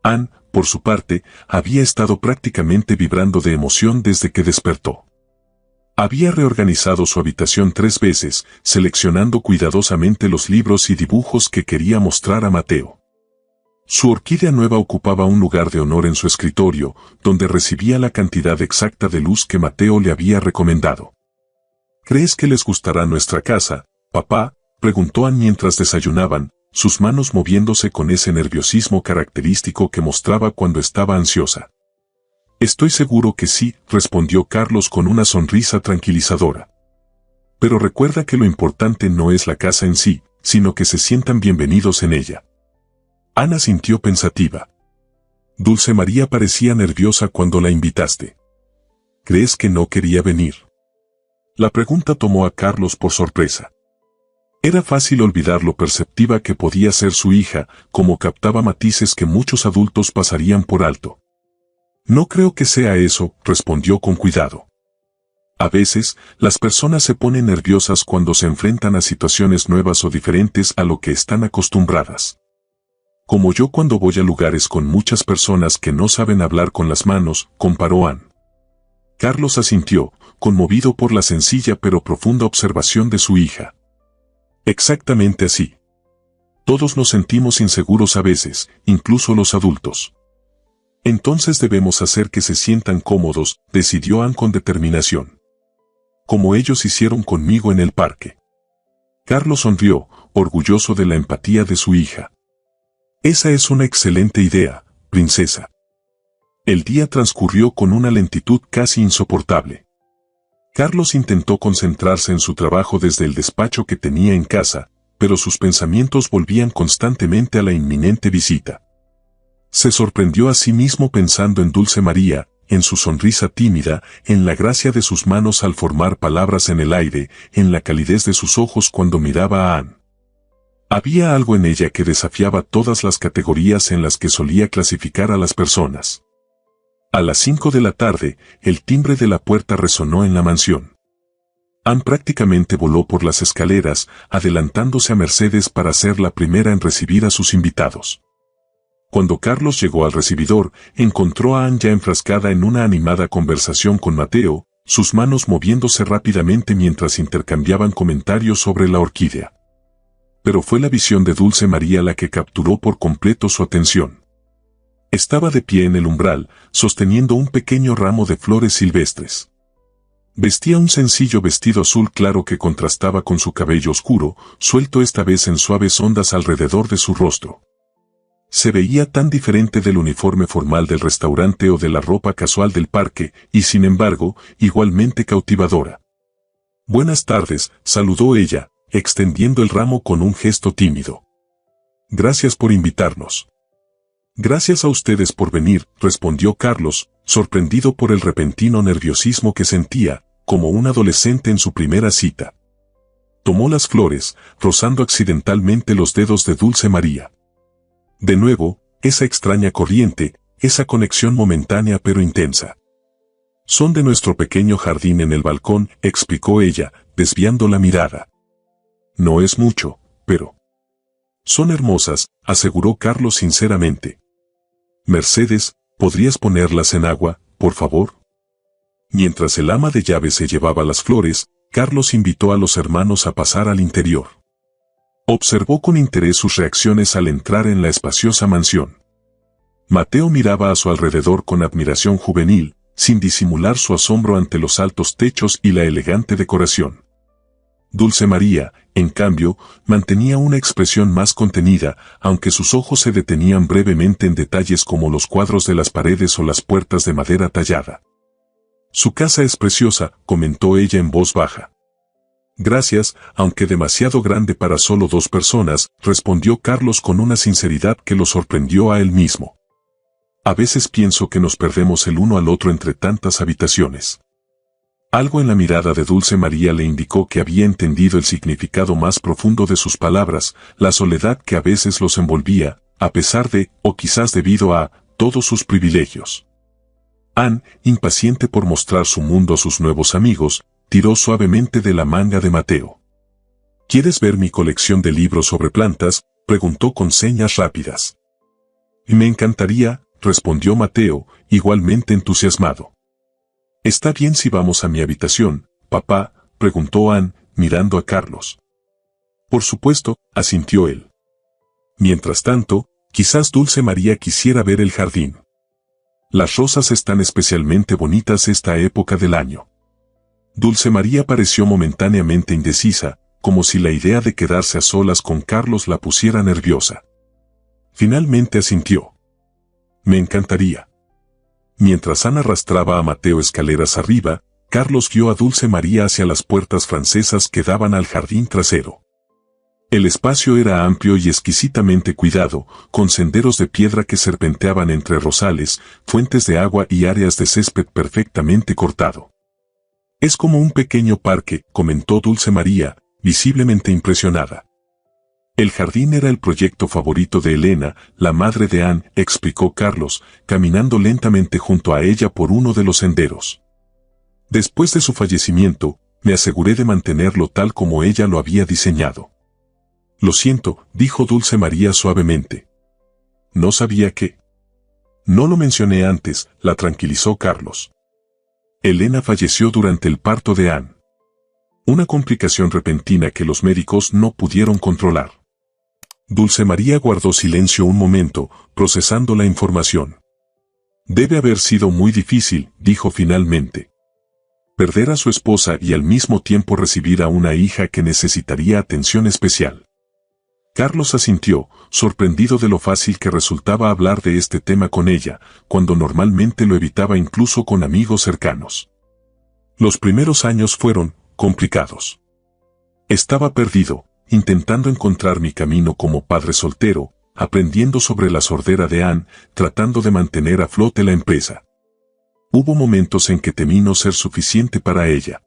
Anne, por su parte, había estado prácticamente vibrando de emoción desde que despertó. Había reorganizado su habitación 3 veces, seleccionando cuidadosamente los libros y dibujos que quería mostrar a Mateo. Su orquídea nueva ocupaba un lugar de honor en su escritorio, donde recibía la cantidad exacta de luz que Mateo le había recomendado. ¿Crees que les gustará nuestra casa, papá?, preguntó Anne mientras desayunaban, sus manos moviéndose con ese nerviosismo característico que mostraba cuando estaba ansiosa. Estoy seguro que sí, respondió Carlos con una sonrisa tranquilizadora. Pero recuerda que lo importante no es la casa en sí, sino que se sientan bienvenidos en ella. Anne sintió pensativa. Dulce María parecía nerviosa cuando la invitaste. ¿Crees que no quería venir? La pregunta tomó a Carlos por sorpresa. Era fácil olvidar lo perceptiva que podía ser su hija, como captaba matices que muchos adultos pasarían por alto. No creo que sea eso, respondió con cuidado. A veces, las personas se ponen nerviosas cuando se enfrentan a situaciones nuevas o diferentes a lo que están acostumbradas. Como yo cuando voy a lugares con muchas personas que no saben hablar con las manos, comparó Anne. Carlos asintió, conmovido por la sencilla pero profunda observación de su hija. Exactamente así. Todos nos sentimos inseguros a veces, incluso los adultos. Entonces debemos hacer que se sientan cómodos, decidió Anne con determinación. Como ellos hicieron conmigo en el parque. Carlos sonrió, orgulloso de la empatía de su hija. Esa es una excelente idea, princesa. El día transcurrió con una lentitud casi insoportable. Carlos intentó concentrarse en su trabajo desde el despacho que tenía en casa, pero sus pensamientos volvían constantemente a la inminente visita. Se sorprendió a sí mismo pensando en Dulce María, en su sonrisa tímida, en la gracia de sus manos al formar palabras en el aire, en la calidez de sus ojos cuando miraba a Anne. Había algo en ella que desafiaba todas las categorías en las que solía clasificar a las personas. A las 5 de la tarde, el timbre de la puerta resonó en la mansión. Anne prácticamente voló por las escaleras, adelantándose a Mercedes para ser la primera en recibir a sus invitados. Cuando Carlos llegó al recibidor, encontró a Anne ya enfrascada en una animada conversación con Mateo, sus manos moviéndose rápidamente mientras intercambiaban comentarios sobre la orquídea. Pero fue la visión de Dulce María la que capturó por completo su atención. Estaba de pie en el umbral, sosteniendo un pequeño ramo de flores silvestres. Vestía un sencillo vestido azul claro que contrastaba con su cabello oscuro, suelto esta vez en suaves ondas alrededor de su rostro. Se veía tan diferente del uniforme formal del restaurante o de la ropa casual del parque, y sin embargo, igualmente cautivadora. «Buenas tardes», saludó ella, extendiendo el ramo con un gesto tímido. «Gracias por invitarnos». «Gracias a ustedes por venir», respondió Carlos, sorprendido por el repentino nerviosismo que sentía, como un adolescente en su primera cita. Tomó las flores, rozando accidentalmente los dedos de Dulce María. De nuevo, esa extraña corriente, esa conexión momentánea pero intensa. «Son de nuestro pequeño jardín en el balcón», explicó ella, desviando la mirada. «No es mucho, pero...». «Son hermosas», aseguró Carlos sinceramente. «Mercedes, ¿podrías ponerlas en agua, por favor?». Mientras el ama de llaves se llevaba las flores, Carlos invitó a los hermanos a pasar al interior. Observó con interés sus reacciones al entrar en la espaciosa mansión. Mateo miraba a su alrededor con admiración juvenil, sin disimular su asombro ante los altos techos y la elegante decoración. Dulce María, en cambio, mantenía una expresión más contenida, aunque sus ojos se detenían brevemente en detalles como los cuadros de las paredes o las puertas de madera tallada. «Su casa es preciosa», comentó ella en voz baja. «Gracias, aunque demasiado grande para solo 2 personas», respondió Carlos con una sinceridad que lo sorprendió a él mismo. «A veces pienso que nos perdemos el uno al otro entre tantas habitaciones». Algo en la mirada de Dulce María le indicó que había entendido el significado más profundo de sus palabras, la soledad que a veces los envolvía, a pesar de, o quizás debido a, todos sus privilegios. Anne, impaciente por mostrar su mundo a sus nuevos amigos, tiró suavemente de la manga de Mateo. «¿Quieres ver mi colección de libros sobre plantas?», preguntó con señas rápidas. «Me encantaría», respondió Mateo, igualmente entusiasmado. «¿Está bien si vamos a mi habitación, papá?», preguntó Anne, mirando a Carlos. «Por supuesto», asintió él. Mientras tanto, quizás Dulce María quisiera ver el jardín. Las rosas están especialmente bonitas esta época del año. Dulce María pareció momentáneamente indecisa, como si la idea de quedarse a solas con Carlos la pusiera nerviosa. Finalmente asintió. «Me encantaría». Mientras Ana arrastraba a Mateo escaleras arriba, Carlos guió a Dulce María hacia las puertas francesas que daban al jardín trasero. El espacio era amplio y exquisitamente cuidado, con senderos de piedra que serpenteaban entre rosales, fuentes de agua y áreas de césped perfectamente cortado. «Es como un pequeño parque», comentó Dulce María, visiblemente impresionada. «El jardín era el proyecto favorito de Elena, la madre de Anne», explicó Carlos, caminando lentamente junto a ella por uno de los senderos. «Después de su fallecimiento, me aseguré de mantenerlo tal como ella lo había diseñado». «Lo siento», dijo Dulce María suavemente. «No sabía que...». «No lo mencioné antes», la tranquilizó Carlos. «Elena falleció durante el parto de Anne. Una complicación repentina que los médicos no pudieron controlar. Dulce María guardó silencio un momento, procesando la información. Debe haber sido muy difícil, dijo finalmente. Perder a su esposa y al mismo tiempo recibir a una hija que necesitaría atención especial. Carlos asintió, sorprendido de lo fácil que resultaba hablar de este tema con ella, cuando normalmente lo evitaba incluso con amigos cercanos. Los primeros años fueron complicados. Estaba perdido, intentando encontrar mi camino como padre soltero, aprendiendo sobre la sordera de Anne, tratando de mantener a flote la empresa. Hubo momentos en que temí no ser suficiente para ella.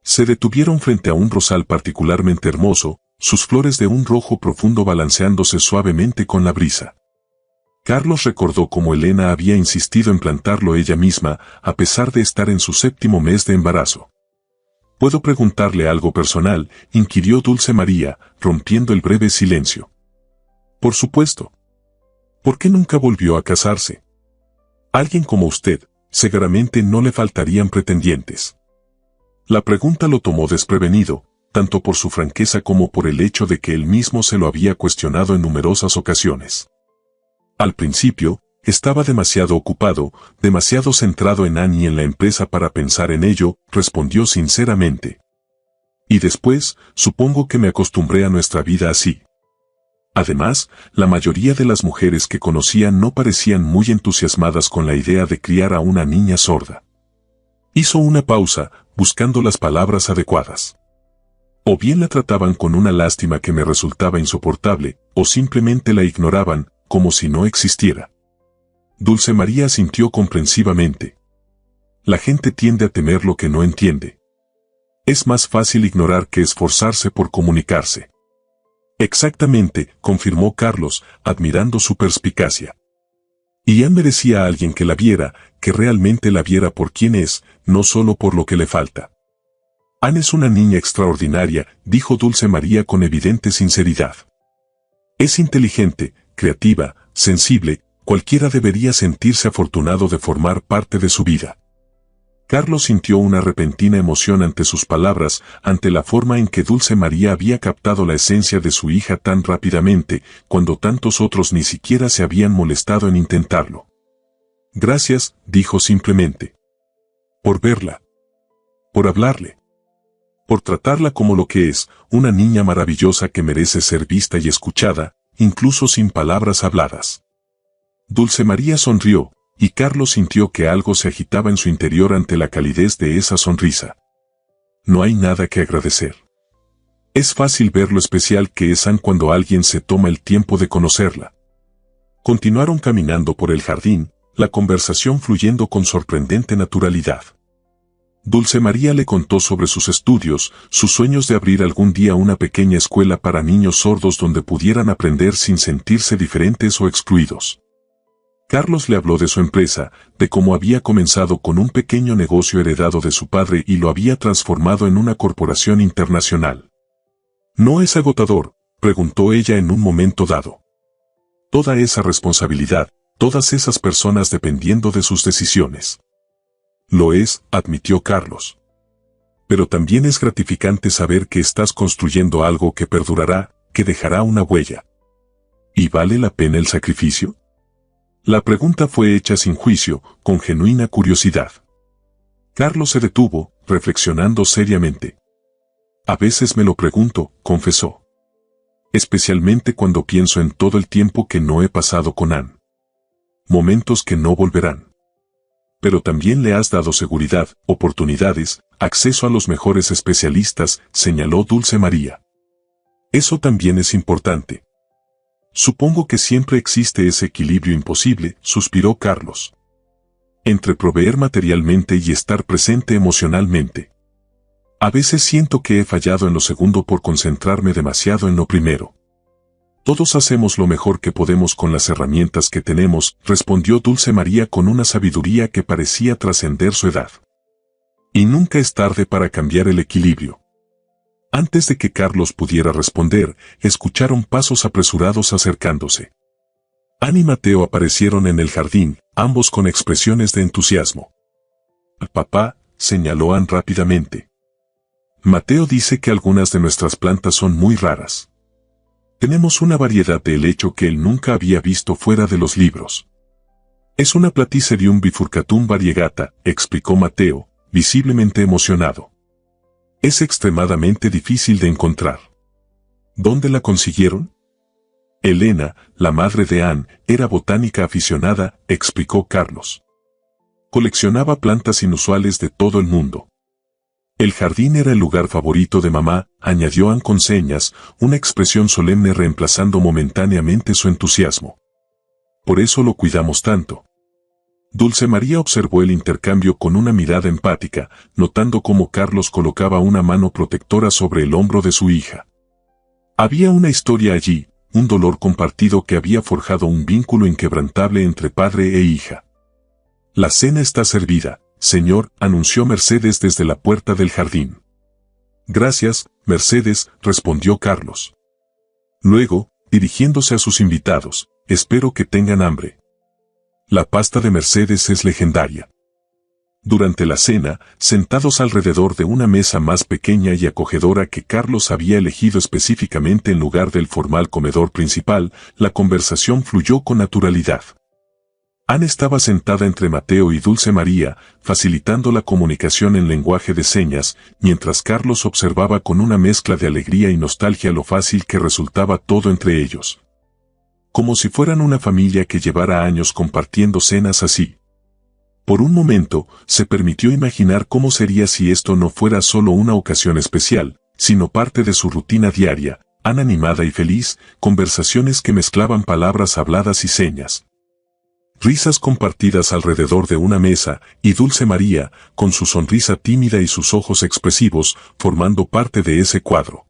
Se detuvieron frente a un rosal particularmente hermoso, sus flores de un rojo profundo balanceándose suavemente con la brisa. Carlos recordó cómo Elena había insistido en plantarlo ella misma, a pesar de estar en su 7º mes de embarazo. ¿Puedo preguntarle algo personal?, inquirió Dulce María, rompiendo el breve silencio. Por supuesto. ¿Por qué nunca volvió a casarse? Alguien como usted, seguramente no le faltarían pretendientes. La pregunta lo tomó desprevenido, tanto por su franqueza como por el hecho de que él mismo se lo había cuestionado en numerosas ocasiones. Al principio, estaba demasiado ocupado, demasiado centrado en Anne y en la empresa para pensar en ello, respondió sinceramente. Y después, supongo que me acostumbré a nuestra vida así. Además, la mayoría de las mujeres que conocía no parecían muy entusiasmadas con la idea de criar a una niña sorda. Hizo una pausa, buscando las palabras adecuadas. O bien la trataban con una lástima que me resultaba insoportable, o simplemente la ignoraban, como si no existiera. Dulce María asintió comprensivamente. La gente tiende a temer lo que no entiende. Es más fácil ignorar que esforzarse por comunicarse. Exactamente, confirmó Carlos, admirando su perspicacia. Y Anne merecía a alguien que la viera, que realmente la viera por quien es, no solo por lo que le falta. Anne es una niña extraordinaria, dijo Dulce María con evidente sinceridad. Es inteligente, creativa, sensible, cualquiera debería sentirse afortunado de formar parte de su vida. Carlos sintió una repentina emoción ante sus palabras, ante la forma en que Dulce María había captado la esencia de su hija tan rápidamente, cuando tantos otros ni siquiera se habían molestado en intentarlo. Gracias, dijo simplemente. Por verla. Por hablarle. Por tratarla como lo que es, una niña maravillosa que merece ser vista y escuchada, incluso sin palabras habladas. Dulce María sonrió, y Carlos sintió que algo se agitaba en su interior ante la calidez de esa sonrisa. No hay nada que agradecer. Es fácil ver lo especial que es Anne cuando alguien se toma el tiempo de conocerla. Continuaron caminando por el jardín, la conversación fluyendo con sorprendente naturalidad. Dulce María le contó sobre sus estudios, sus sueños de abrir algún día una pequeña escuela para niños sordos donde pudieran aprender sin sentirse diferentes o excluidos. Carlos le habló de su empresa, de cómo había comenzado con un pequeño negocio heredado de su padre y lo había transformado en una corporación internacional. ¿No es agotador?, preguntó ella en un momento dado. Toda esa responsabilidad, todas esas personas dependiendo de sus decisiones. Lo es, admitió Carlos. Pero también es gratificante saber que estás construyendo algo que perdurará, que dejará una huella. ¿Y vale la pena el sacrificio? La pregunta fue hecha sin juicio, con genuina curiosidad. Carlos se detuvo, reflexionando seriamente. A veces me lo pregunto, confesó. Especialmente cuando pienso en todo el tiempo que no he pasado con Anne. Momentos que no volverán. Pero también le has dado seguridad, oportunidades, acceso a los mejores especialistas, señaló Dulce María. Eso también es importante. Supongo que siempre existe ese equilibrio imposible, suspiró Carlos. Entre proveer materialmente y estar presente emocionalmente. A veces siento que he fallado en lo segundo por concentrarme demasiado en lo primero. Todos hacemos lo mejor que podemos con las herramientas que tenemos, respondió Dulce María con una sabiduría que parecía trascender su edad. Y nunca es tarde para cambiar el equilibrio. Antes de que Carlos pudiera responder, escucharon pasos apresurados acercándose. Anne y Mateo aparecieron en el jardín, ambos con expresiones de entusiasmo. Papá, señaló Anne rápidamente. Mateo dice que algunas de nuestras plantas son muy raras. Tenemos una variedad de helecho que él nunca había visto fuera de los libros. Es una Platycerium bifurcatum variegata, explicó Mateo, visiblemente emocionado. Es extremadamente difícil de encontrar. ¿Dónde la consiguieron? Elena, la madre de Anne, era botánica aficionada, explicó Carlos. Coleccionaba plantas inusuales de todo el mundo. El jardín era el lugar favorito de mamá, añadió Anne con señas, una expresión solemne reemplazando momentáneamente su entusiasmo. Por eso lo cuidamos tanto. Dulce María observó el intercambio con una mirada empática, notando cómo Carlos colocaba una mano protectora sobre el hombro de su hija. Había una historia allí, un dolor compartido que había forjado un vínculo inquebrantable entre padre e hija. La cena está servida, señor, anunció Mercedes desde la puerta del jardín. Gracias, Mercedes, respondió Carlos. Luego, dirigiéndose a sus invitados, espero que tengan hambre. La pasta de Mercedes es legendaria. Durante la cena, sentados alrededor de una mesa más pequeña y acogedora que Carlos había elegido específicamente en lugar del formal comedor principal, la conversación fluyó con naturalidad. Anne estaba sentada entre Mateo y Dulce María, facilitando la comunicación en lenguaje de señas, mientras Carlos observaba con una mezcla de alegría y nostalgia lo fácil que resultaba todo entre ellos. Como si fueran una familia que llevara años compartiendo cenas así. Por un momento, se permitió imaginar cómo sería si esto no fuera solo una ocasión especial, sino parte de su rutina diaria, Anne animada y feliz, conversaciones que mezclaban palabras habladas y señas. Risas compartidas alrededor de una mesa, y Dulce María, con su sonrisa tímida y sus ojos expresivos, formando parte de ese cuadro.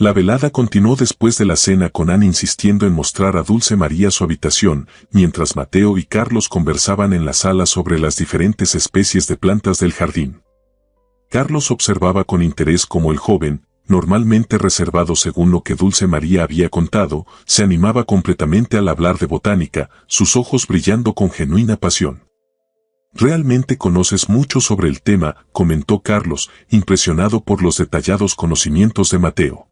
La velada continuó después de la cena con Anne insistiendo en mostrar a Dulce María su habitación, mientras Mateo y Carlos conversaban en la sala sobre las diferentes especies de plantas del jardín. Carlos observaba con interés cómo el joven, normalmente reservado según lo que Dulce María había contado, se animaba completamente al hablar de botánica, sus ojos brillando con genuina pasión. Realmente conoces mucho sobre el tema, comentó Carlos, impresionado por los detallados conocimientos de Mateo.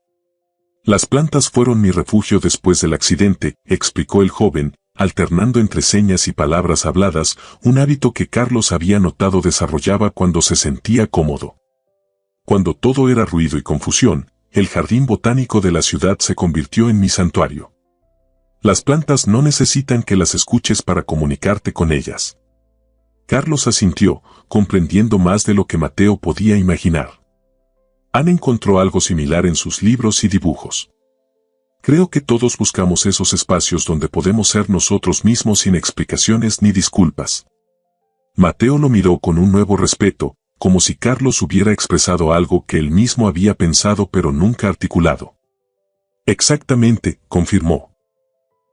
Las plantas fueron mi refugio después del accidente, explicó el joven, alternando entre señas y palabras habladas, un hábito que Carlos había notado desarrollaba cuando se sentía cómodo. Cuando todo era ruido y confusión, el jardín botánico de la ciudad se convirtió en mi santuario. Las plantas no necesitan que las escuches para comunicarte con ellas. Carlos asintió, comprendiendo más de lo que Mateo podía imaginar. Anne encontró algo similar en sus libros y dibujos. Creo que todos buscamos esos espacios donde podemos ser nosotros mismos sin explicaciones ni disculpas. Mateo lo miró con un nuevo respeto, como si Carlos hubiera expresado algo que él mismo había pensado pero nunca articulado. Exactamente, confirmó.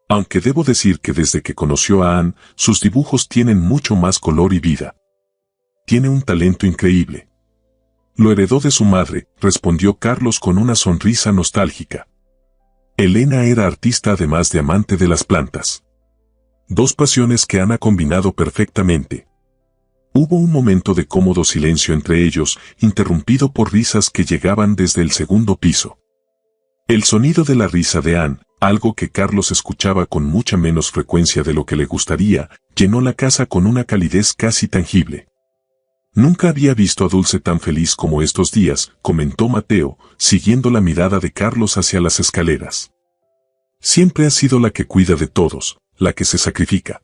Aunque debo decir que desde que conoció a Anne, sus dibujos tienen mucho más color y vida. Tiene un talento increíble. Lo heredó de su madre, respondió Carlos con una sonrisa nostálgica. Elena era artista además de amante de las plantas. Dos pasiones que Anne ha combinado perfectamente. Hubo un momento de cómodo silencio entre ellos, interrumpido por risas que llegaban desde el segundo piso. El sonido de la risa de Anne, algo que Carlos escuchaba con mucha menos frecuencia de lo que le gustaría, llenó la casa con una calidez casi tangible. Nunca había visto a Dulce tan feliz como estos días, comentó Mateo, siguiendo la mirada de Carlos hacia las escaleras. Siempre ha sido la que cuida de todos, la que se sacrifica.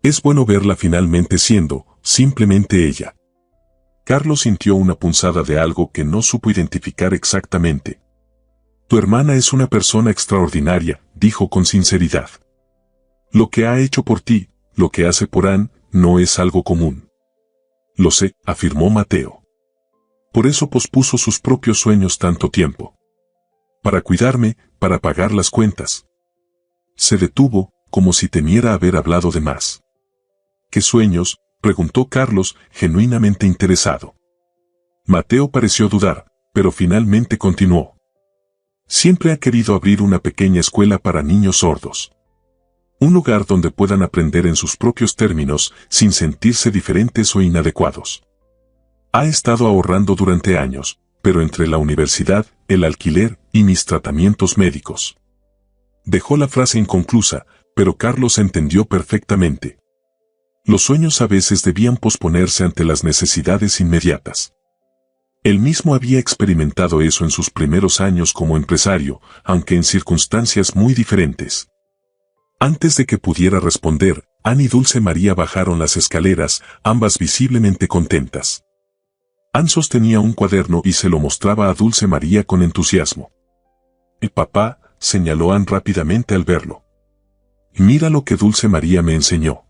Es bueno verla finalmente siendo, simplemente ella. Carlos sintió una punzada de algo que no supo identificar exactamente. Tu hermana es una persona extraordinaria, dijo con sinceridad. Lo que ha hecho por ti, lo que hace por Anne, no es algo común. Lo sé, afirmó Mateo. Por eso pospuso sus propios sueños tanto tiempo. Para cuidarme, para pagar las cuentas. Se detuvo, como si temiera haber hablado de más. ¿Qué sueños?, preguntó Carlos, genuinamente interesado. Mateo pareció dudar, pero finalmente continuó. Siempre ha querido abrir una pequeña escuela para niños sordos. Un lugar donde puedan aprender en sus propios términos, sin sentirse diferentes o inadecuados. Ha estado ahorrando durante años, pero entre la universidad el alquiler y mis tratamientos médicos. Dejó la frase inconclusa, pero Carlos entendió perfectamente. Los sueños a veces debían posponerse ante las necesidades inmediatas. Él mismo había experimentado eso en sus primeros años como empresario, aunque en circunstancias muy diferentes. Antes de que pudiera responder, Anne y Dulce María bajaron las escaleras, ambas visiblemente contentas. Anne sostenía un cuaderno y se lo mostraba a Dulce María con entusiasmo. «El papá», señaló Anne rápidamente al verlo. «Mira lo que Dulce María me enseñó».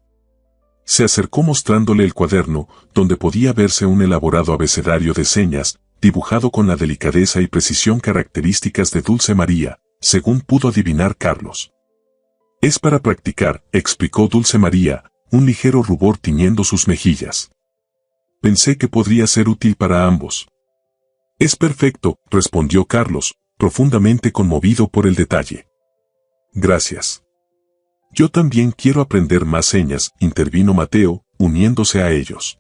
Se acercó mostrándole el cuaderno, donde podía verse un elaborado abecedario de señas, dibujado con la delicadeza y precisión características de Dulce María, según pudo adivinar Carlos. «Es para practicar», explicó Dulce María, un ligero rubor tiñendo sus mejillas. «Pensé que podría ser útil para ambos». «Es perfecto», respondió Carlos, profundamente conmovido por el detalle. «Gracias». «Yo también quiero aprender más señas», intervino Mateo, uniéndose a ellos.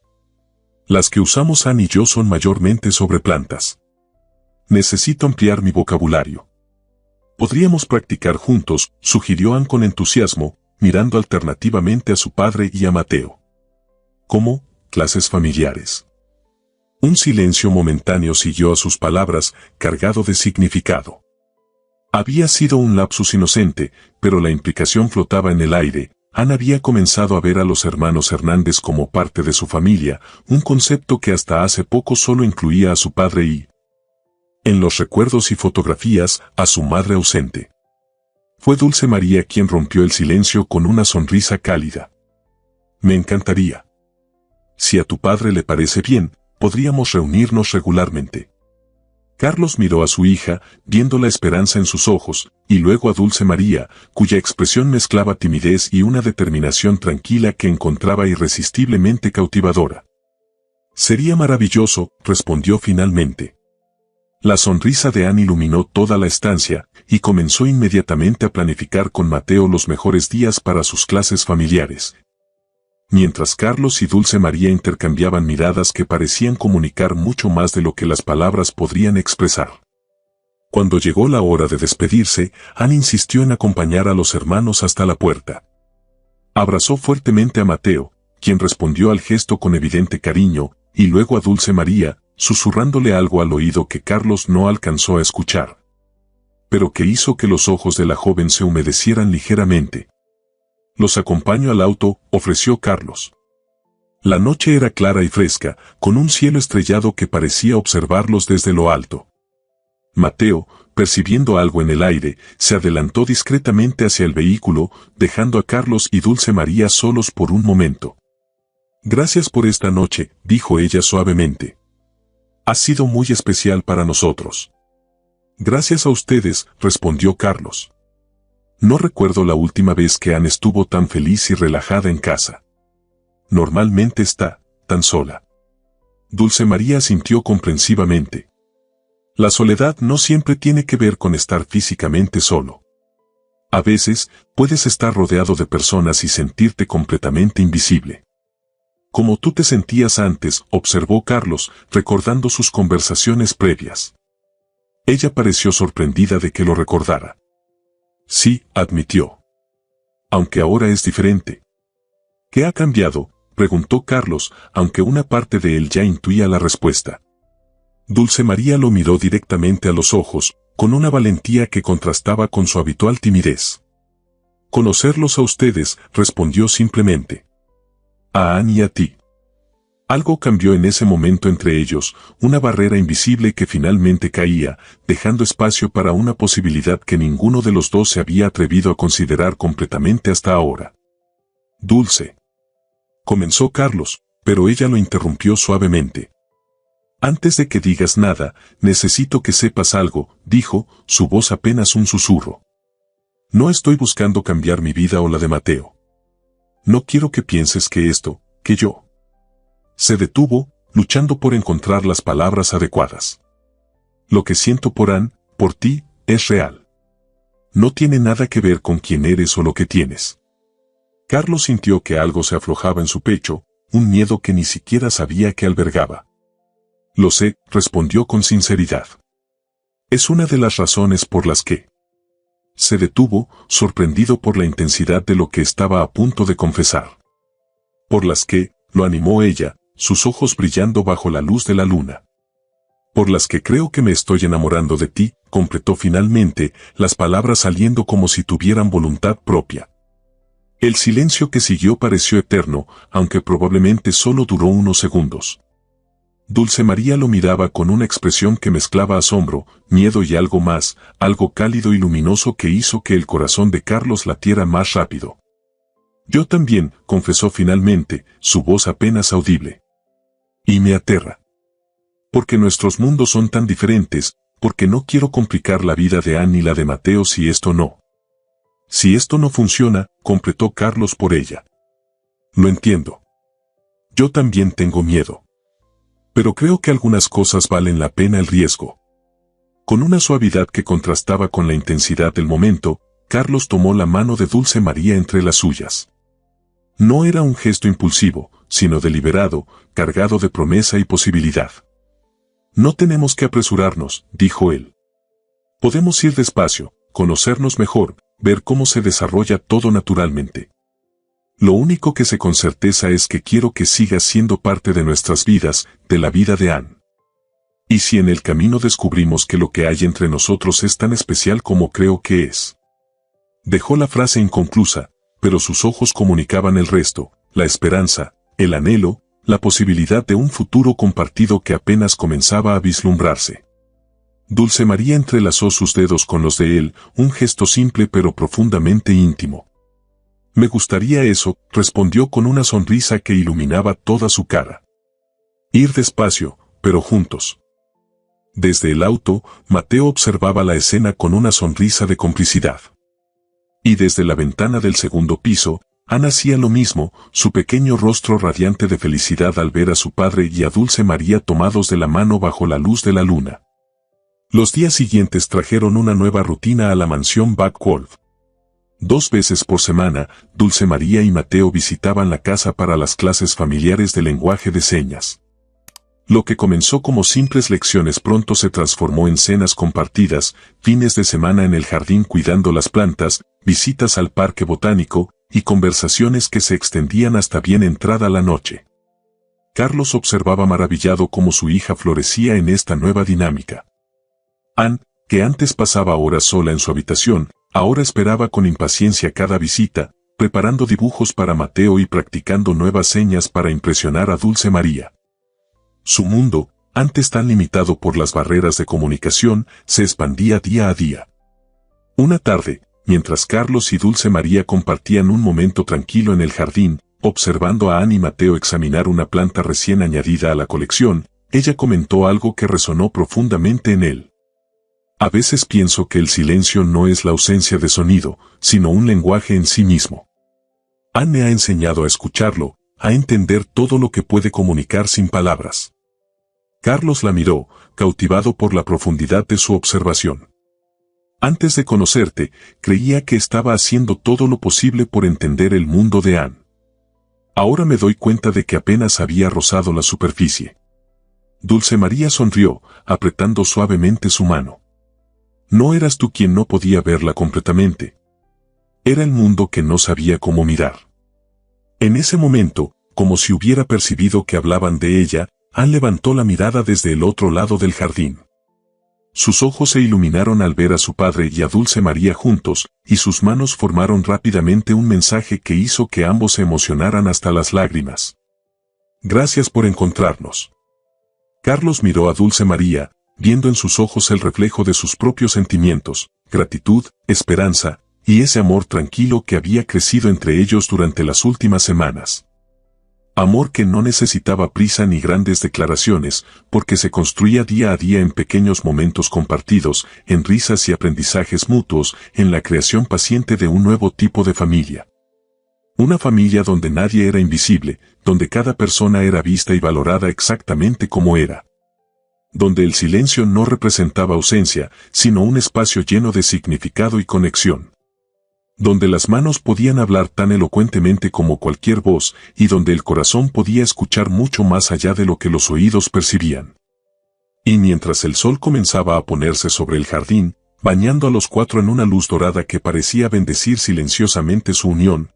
«Las que usamos Anne y yo son mayormente sobre plantas. Necesito ampliar mi vocabulario». «Podríamos practicar juntos», sugirió Anne con entusiasmo, mirando alternativamente a su padre y a Mateo. «¿Cómo? Clases familiares». Un silencio momentáneo siguió a sus palabras, cargado de significado. Había sido un lapsus inocente, pero la implicación flotaba en el aire. Anne había comenzado a ver a los hermanos Hernández como parte de su familia, un concepto que hasta hace poco solo incluía a su padre y, en los recuerdos y fotografías, a su madre ausente. Fue Dulce María quien rompió el silencio con una sonrisa cálida. «Me encantaría. Si a tu padre le parece bien, podríamos reunirnos regularmente». Carlos miró a su hija, viendo la esperanza en sus ojos, y luego a Dulce María, cuya expresión mezclaba timidez y una determinación tranquila que encontraba irresistiblemente cautivadora. «Sería maravilloso», respondió finalmente. La sonrisa de Anne iluminó toda la estancia, y comenzó inmediatamente a planificar con Mateo los mejores días para sus clases familiares. Mientras Carlos y Dulce María intercambiaban miradas que parecían comunicar mucho más de lo que las palabras podrían expresar. Cuando llegó la hora de despedirse, Anne insistió en acompañar a los hermanos hasta la puerta. Abrazó fuertemente a Mateo, quien respondió al gesto con evidente cariño, y luego a Dulce María, susurrándole algo al oído que Carlos no alcanzó a escuchar, pero que hizo que los ojos de la joven se humedecieran ligeramente. «Los acompaño al auto», ofreció Carlos. La noche era clara y fresca, con un cielo estrellado que parecía observarlos desde lo alto. Mateo, percibiendo algo en el aire, se adelantó discretamente hacia el vehículo, dejando a Carlos y Dulce María solos por un momento. «Gracias por esta noche», dijo ella suavemente. «Ha sido muy especial para nosotros». «Gracias a ustedes», respondió Carlos. «No recuerdo la última vez que Anne estuvo tan feliz y relajada en casa. Normalmente está tan sola». Dulce María asintió comprensivamente. La soledad no siempre tiene que ver con estar físicamente solo. A veces, puedes estar rodeado de personas y sentirte completamente invisible. Como tú te sentías antes, observó Carlos, recordando sus conversaciones previas. Ella pareció sorprendida de que lo recordara. «Sí», admitió. «Aunque ahora es diferente». «¿Qué ha cambiado?», preguntó Carlos, aunque una parte de él ya intuía la respuesta. Dulce María lo miró directamente a los ojos, con una valentía que contrastaba con su habitual timidez. «Conocerlos a ustedes», respondió simplemente. «A Anne y a ti». Algo cambió en ese momento entre ellos, una barrera invisible que finalmente caía, dejando espacio para una posibilidad que ninguno de los dos se había atrevido a considerar completamente hasta ahora. «Dulce», comenzó Carlos, pero ella lo interrumpió suavemente. «Antes de que digas nada, necesito que sepas algo», dijo, su voz apenas un susurro. «No estoy buscando cambiar mi vida o la de Mateo. No quiero que pienses que yo». Se detuvo, luchando por encontrar las palabras adecuadas. «Lo que siento por Anne, por ti, es real. No tiene nada que ver con quién eres o lo que tienes». Carlos sintió que algo se aflojaba en su pecho, un miedo que ni siquiera sabía que albergaba. «Lo sé», respondió con sinceridad. Es una de las razones por las que se detuvo, sorprendido por la intensidad de lo que estaba a punto de confesar. Por las que, lo animó ella, sus ojos brillando bajo la luz de la luna. Por las que creo que me estoy enamorando de ti, completó finalmente, las palabras saliendo como si tuvieran voluntad propia. El silencio que siguió pareció eterno, aunque probablemente solo duró unos segundos. Dulce María lo miraba con una expresión que mezclaba asombro, miedo y algo más, algo cálido y luminoso que hizo que el corazón de Carlos latiera más rápido. Yo también, confesó finalmente, su voz apenas audible. Y me aterra. Porque nuestros mundos son tan diferentes, porque no quiero complicar la vida de Anne y la de Mateo si esto no. Si esto no funciona, completó Carlos por ella. Lo entiendo. Yo también tengo miedo. Pero creo que algunas cosas valen la pena el riesgo. Con una suavidad que contrastaba con la intensidad del momento, Carlos tomó la mano de Dulce María entre las suyas. No era un gesto impulsivo, sino deliberado, cargado de promesa y posibilidad. No tenemos que apresurarnos, dijo él. Podemos ir despacio, conocernos mejor, ver cómo se desarrolla todo naturalmente. Lo único que sé con certeza es que quiero que sigas siendo parte de nuestras vidas, de la vida de Anne. Y si en el camino descubrimos que lo que hay entre nosotros es tan especial como creo que es. Dejó la frase inconclusa, pero sus ojos comunicaban el resto, la esperanza, el anhelo, la posibilidad de un futuro compartido que apenas comenzaba a vislumbrarse. Dulce María entrelazó sus dedos con los de él, un gesto simple pero profundamente íntimo. Me gustaría eso, respondió con una sonrisa que iluminaba toda su cara. Ir despacio, pero juntos. Desde el auto, Mateo observaba la escena con una sonrisa de complicidad. Y desde la ventana del segundo piso, Anne hacía lo mismo, su pequeño rostro radiante de felicidad al ver a su padre y a Dulce María tomados de la mano bajo la luz de la luna. Los días siguientes trajeron una nueva rutina a la mansión Backwolf. 2 veces por semana, Dulce María y Mateo visitaban la casa para las clases familiares de lenguaje de señas. Lo que comenzó como simples lecciones pronto se transformó en cenas compartidas, fines de semana en el jardín cuidando las plantas, visitas al parque botánico, y conversaciones que se extendían hasta bien entrada la noche. Carlos observaba maravillado cómo su hija florecía en esta nueva dinámica. Anne, que antes pasaba horas sola en su habitación, ahora esperaba con impaciencia cada visita, preparando dibujos para Mateo y practicando nuevas señas para impresionar a Dulce María. Su mundo, antes tan limitado por las barreras de comunicación, se expandía día a día. Una tarde, mientras Carlos y Dulce María compartían un momento tranquilo en el jardín, observando a Anne y Mateo examinar una planta recién añadida a la colección, ella comentó algo que resonó profundamente en él. A veces pienso que el silencio no es la ausencia de sonido, sino un lenguaje en sí mismo. Anne me ha enseñado a escucharlo, a entender todo lo que puede comunicar sin palabras. Carlos la miró, cautivado por la profundidad de su observación. Antes de conocerte, creía que estaba haciendo todo lo posible por entender el mundo de Anne. Ahora me doy cuenta de que apenas había rozado la superficie. Dulce María sonrió, apretando suavemente su mano. No eras tú quien no podía verla completamente. Era el mundo que no sabía cómo mirar. En ese momento, como si hubiera percibido que hablaban de ella, Anne levantó la mirada desde el otro lado del jardín. Sus ojos se iluminaron al ver a su padre y a Dulce María juntos, y sus manos formaron rápidamente un mensaje que hizo que ambos se emocionaran hasta las lágrimas. Gracias por encontrarnos. Carlos miró a Dulce María, viendo en sus ojos el reflejo de sus propios sentimientos, gratitud, esperanza, y ese amor tranquilo que había crecido entre ellos durante las últimas semanas. Amor que no necesitaba prisa ni grandes declaraciones, porque se construía día a día en pequeños momentos compartidos, en risas y aprendizajes mutuos, en la creación paciente de un nuevo tipo de familia. Una familia donde nadie era invisible, donde cada persona era vista y valorada exactamente como era. Donde el silencio no representaba ausencia, sino un espacio lleno de significado y conexión. Donde las manos podían hablar tan elocuentemente como cualquier voz, y donde el corazón podía escuchar mucho más allá de lo que los oídos percibían. Y mientras el sol comenzaba a ponerse sobre el jardín, bañando a los cuatro en una luz dorada que parecía bendecir silenciosamente su unión,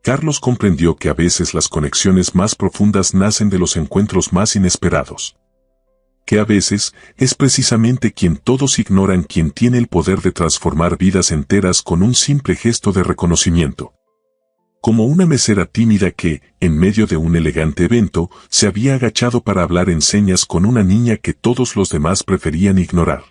Carlos comprendió que a veces las conexiones más profundas nacen de los encuentros más inesperados. Que a veces es precisamente quien todos ignoran quien tiene el poder de transformar vidas enteras con un simple gesto de reconocimiento. Como una mesera tímida que, en medio de un elegante evento, se había agachado para hablar en señas con una niña que todos los demás preferían ignorar.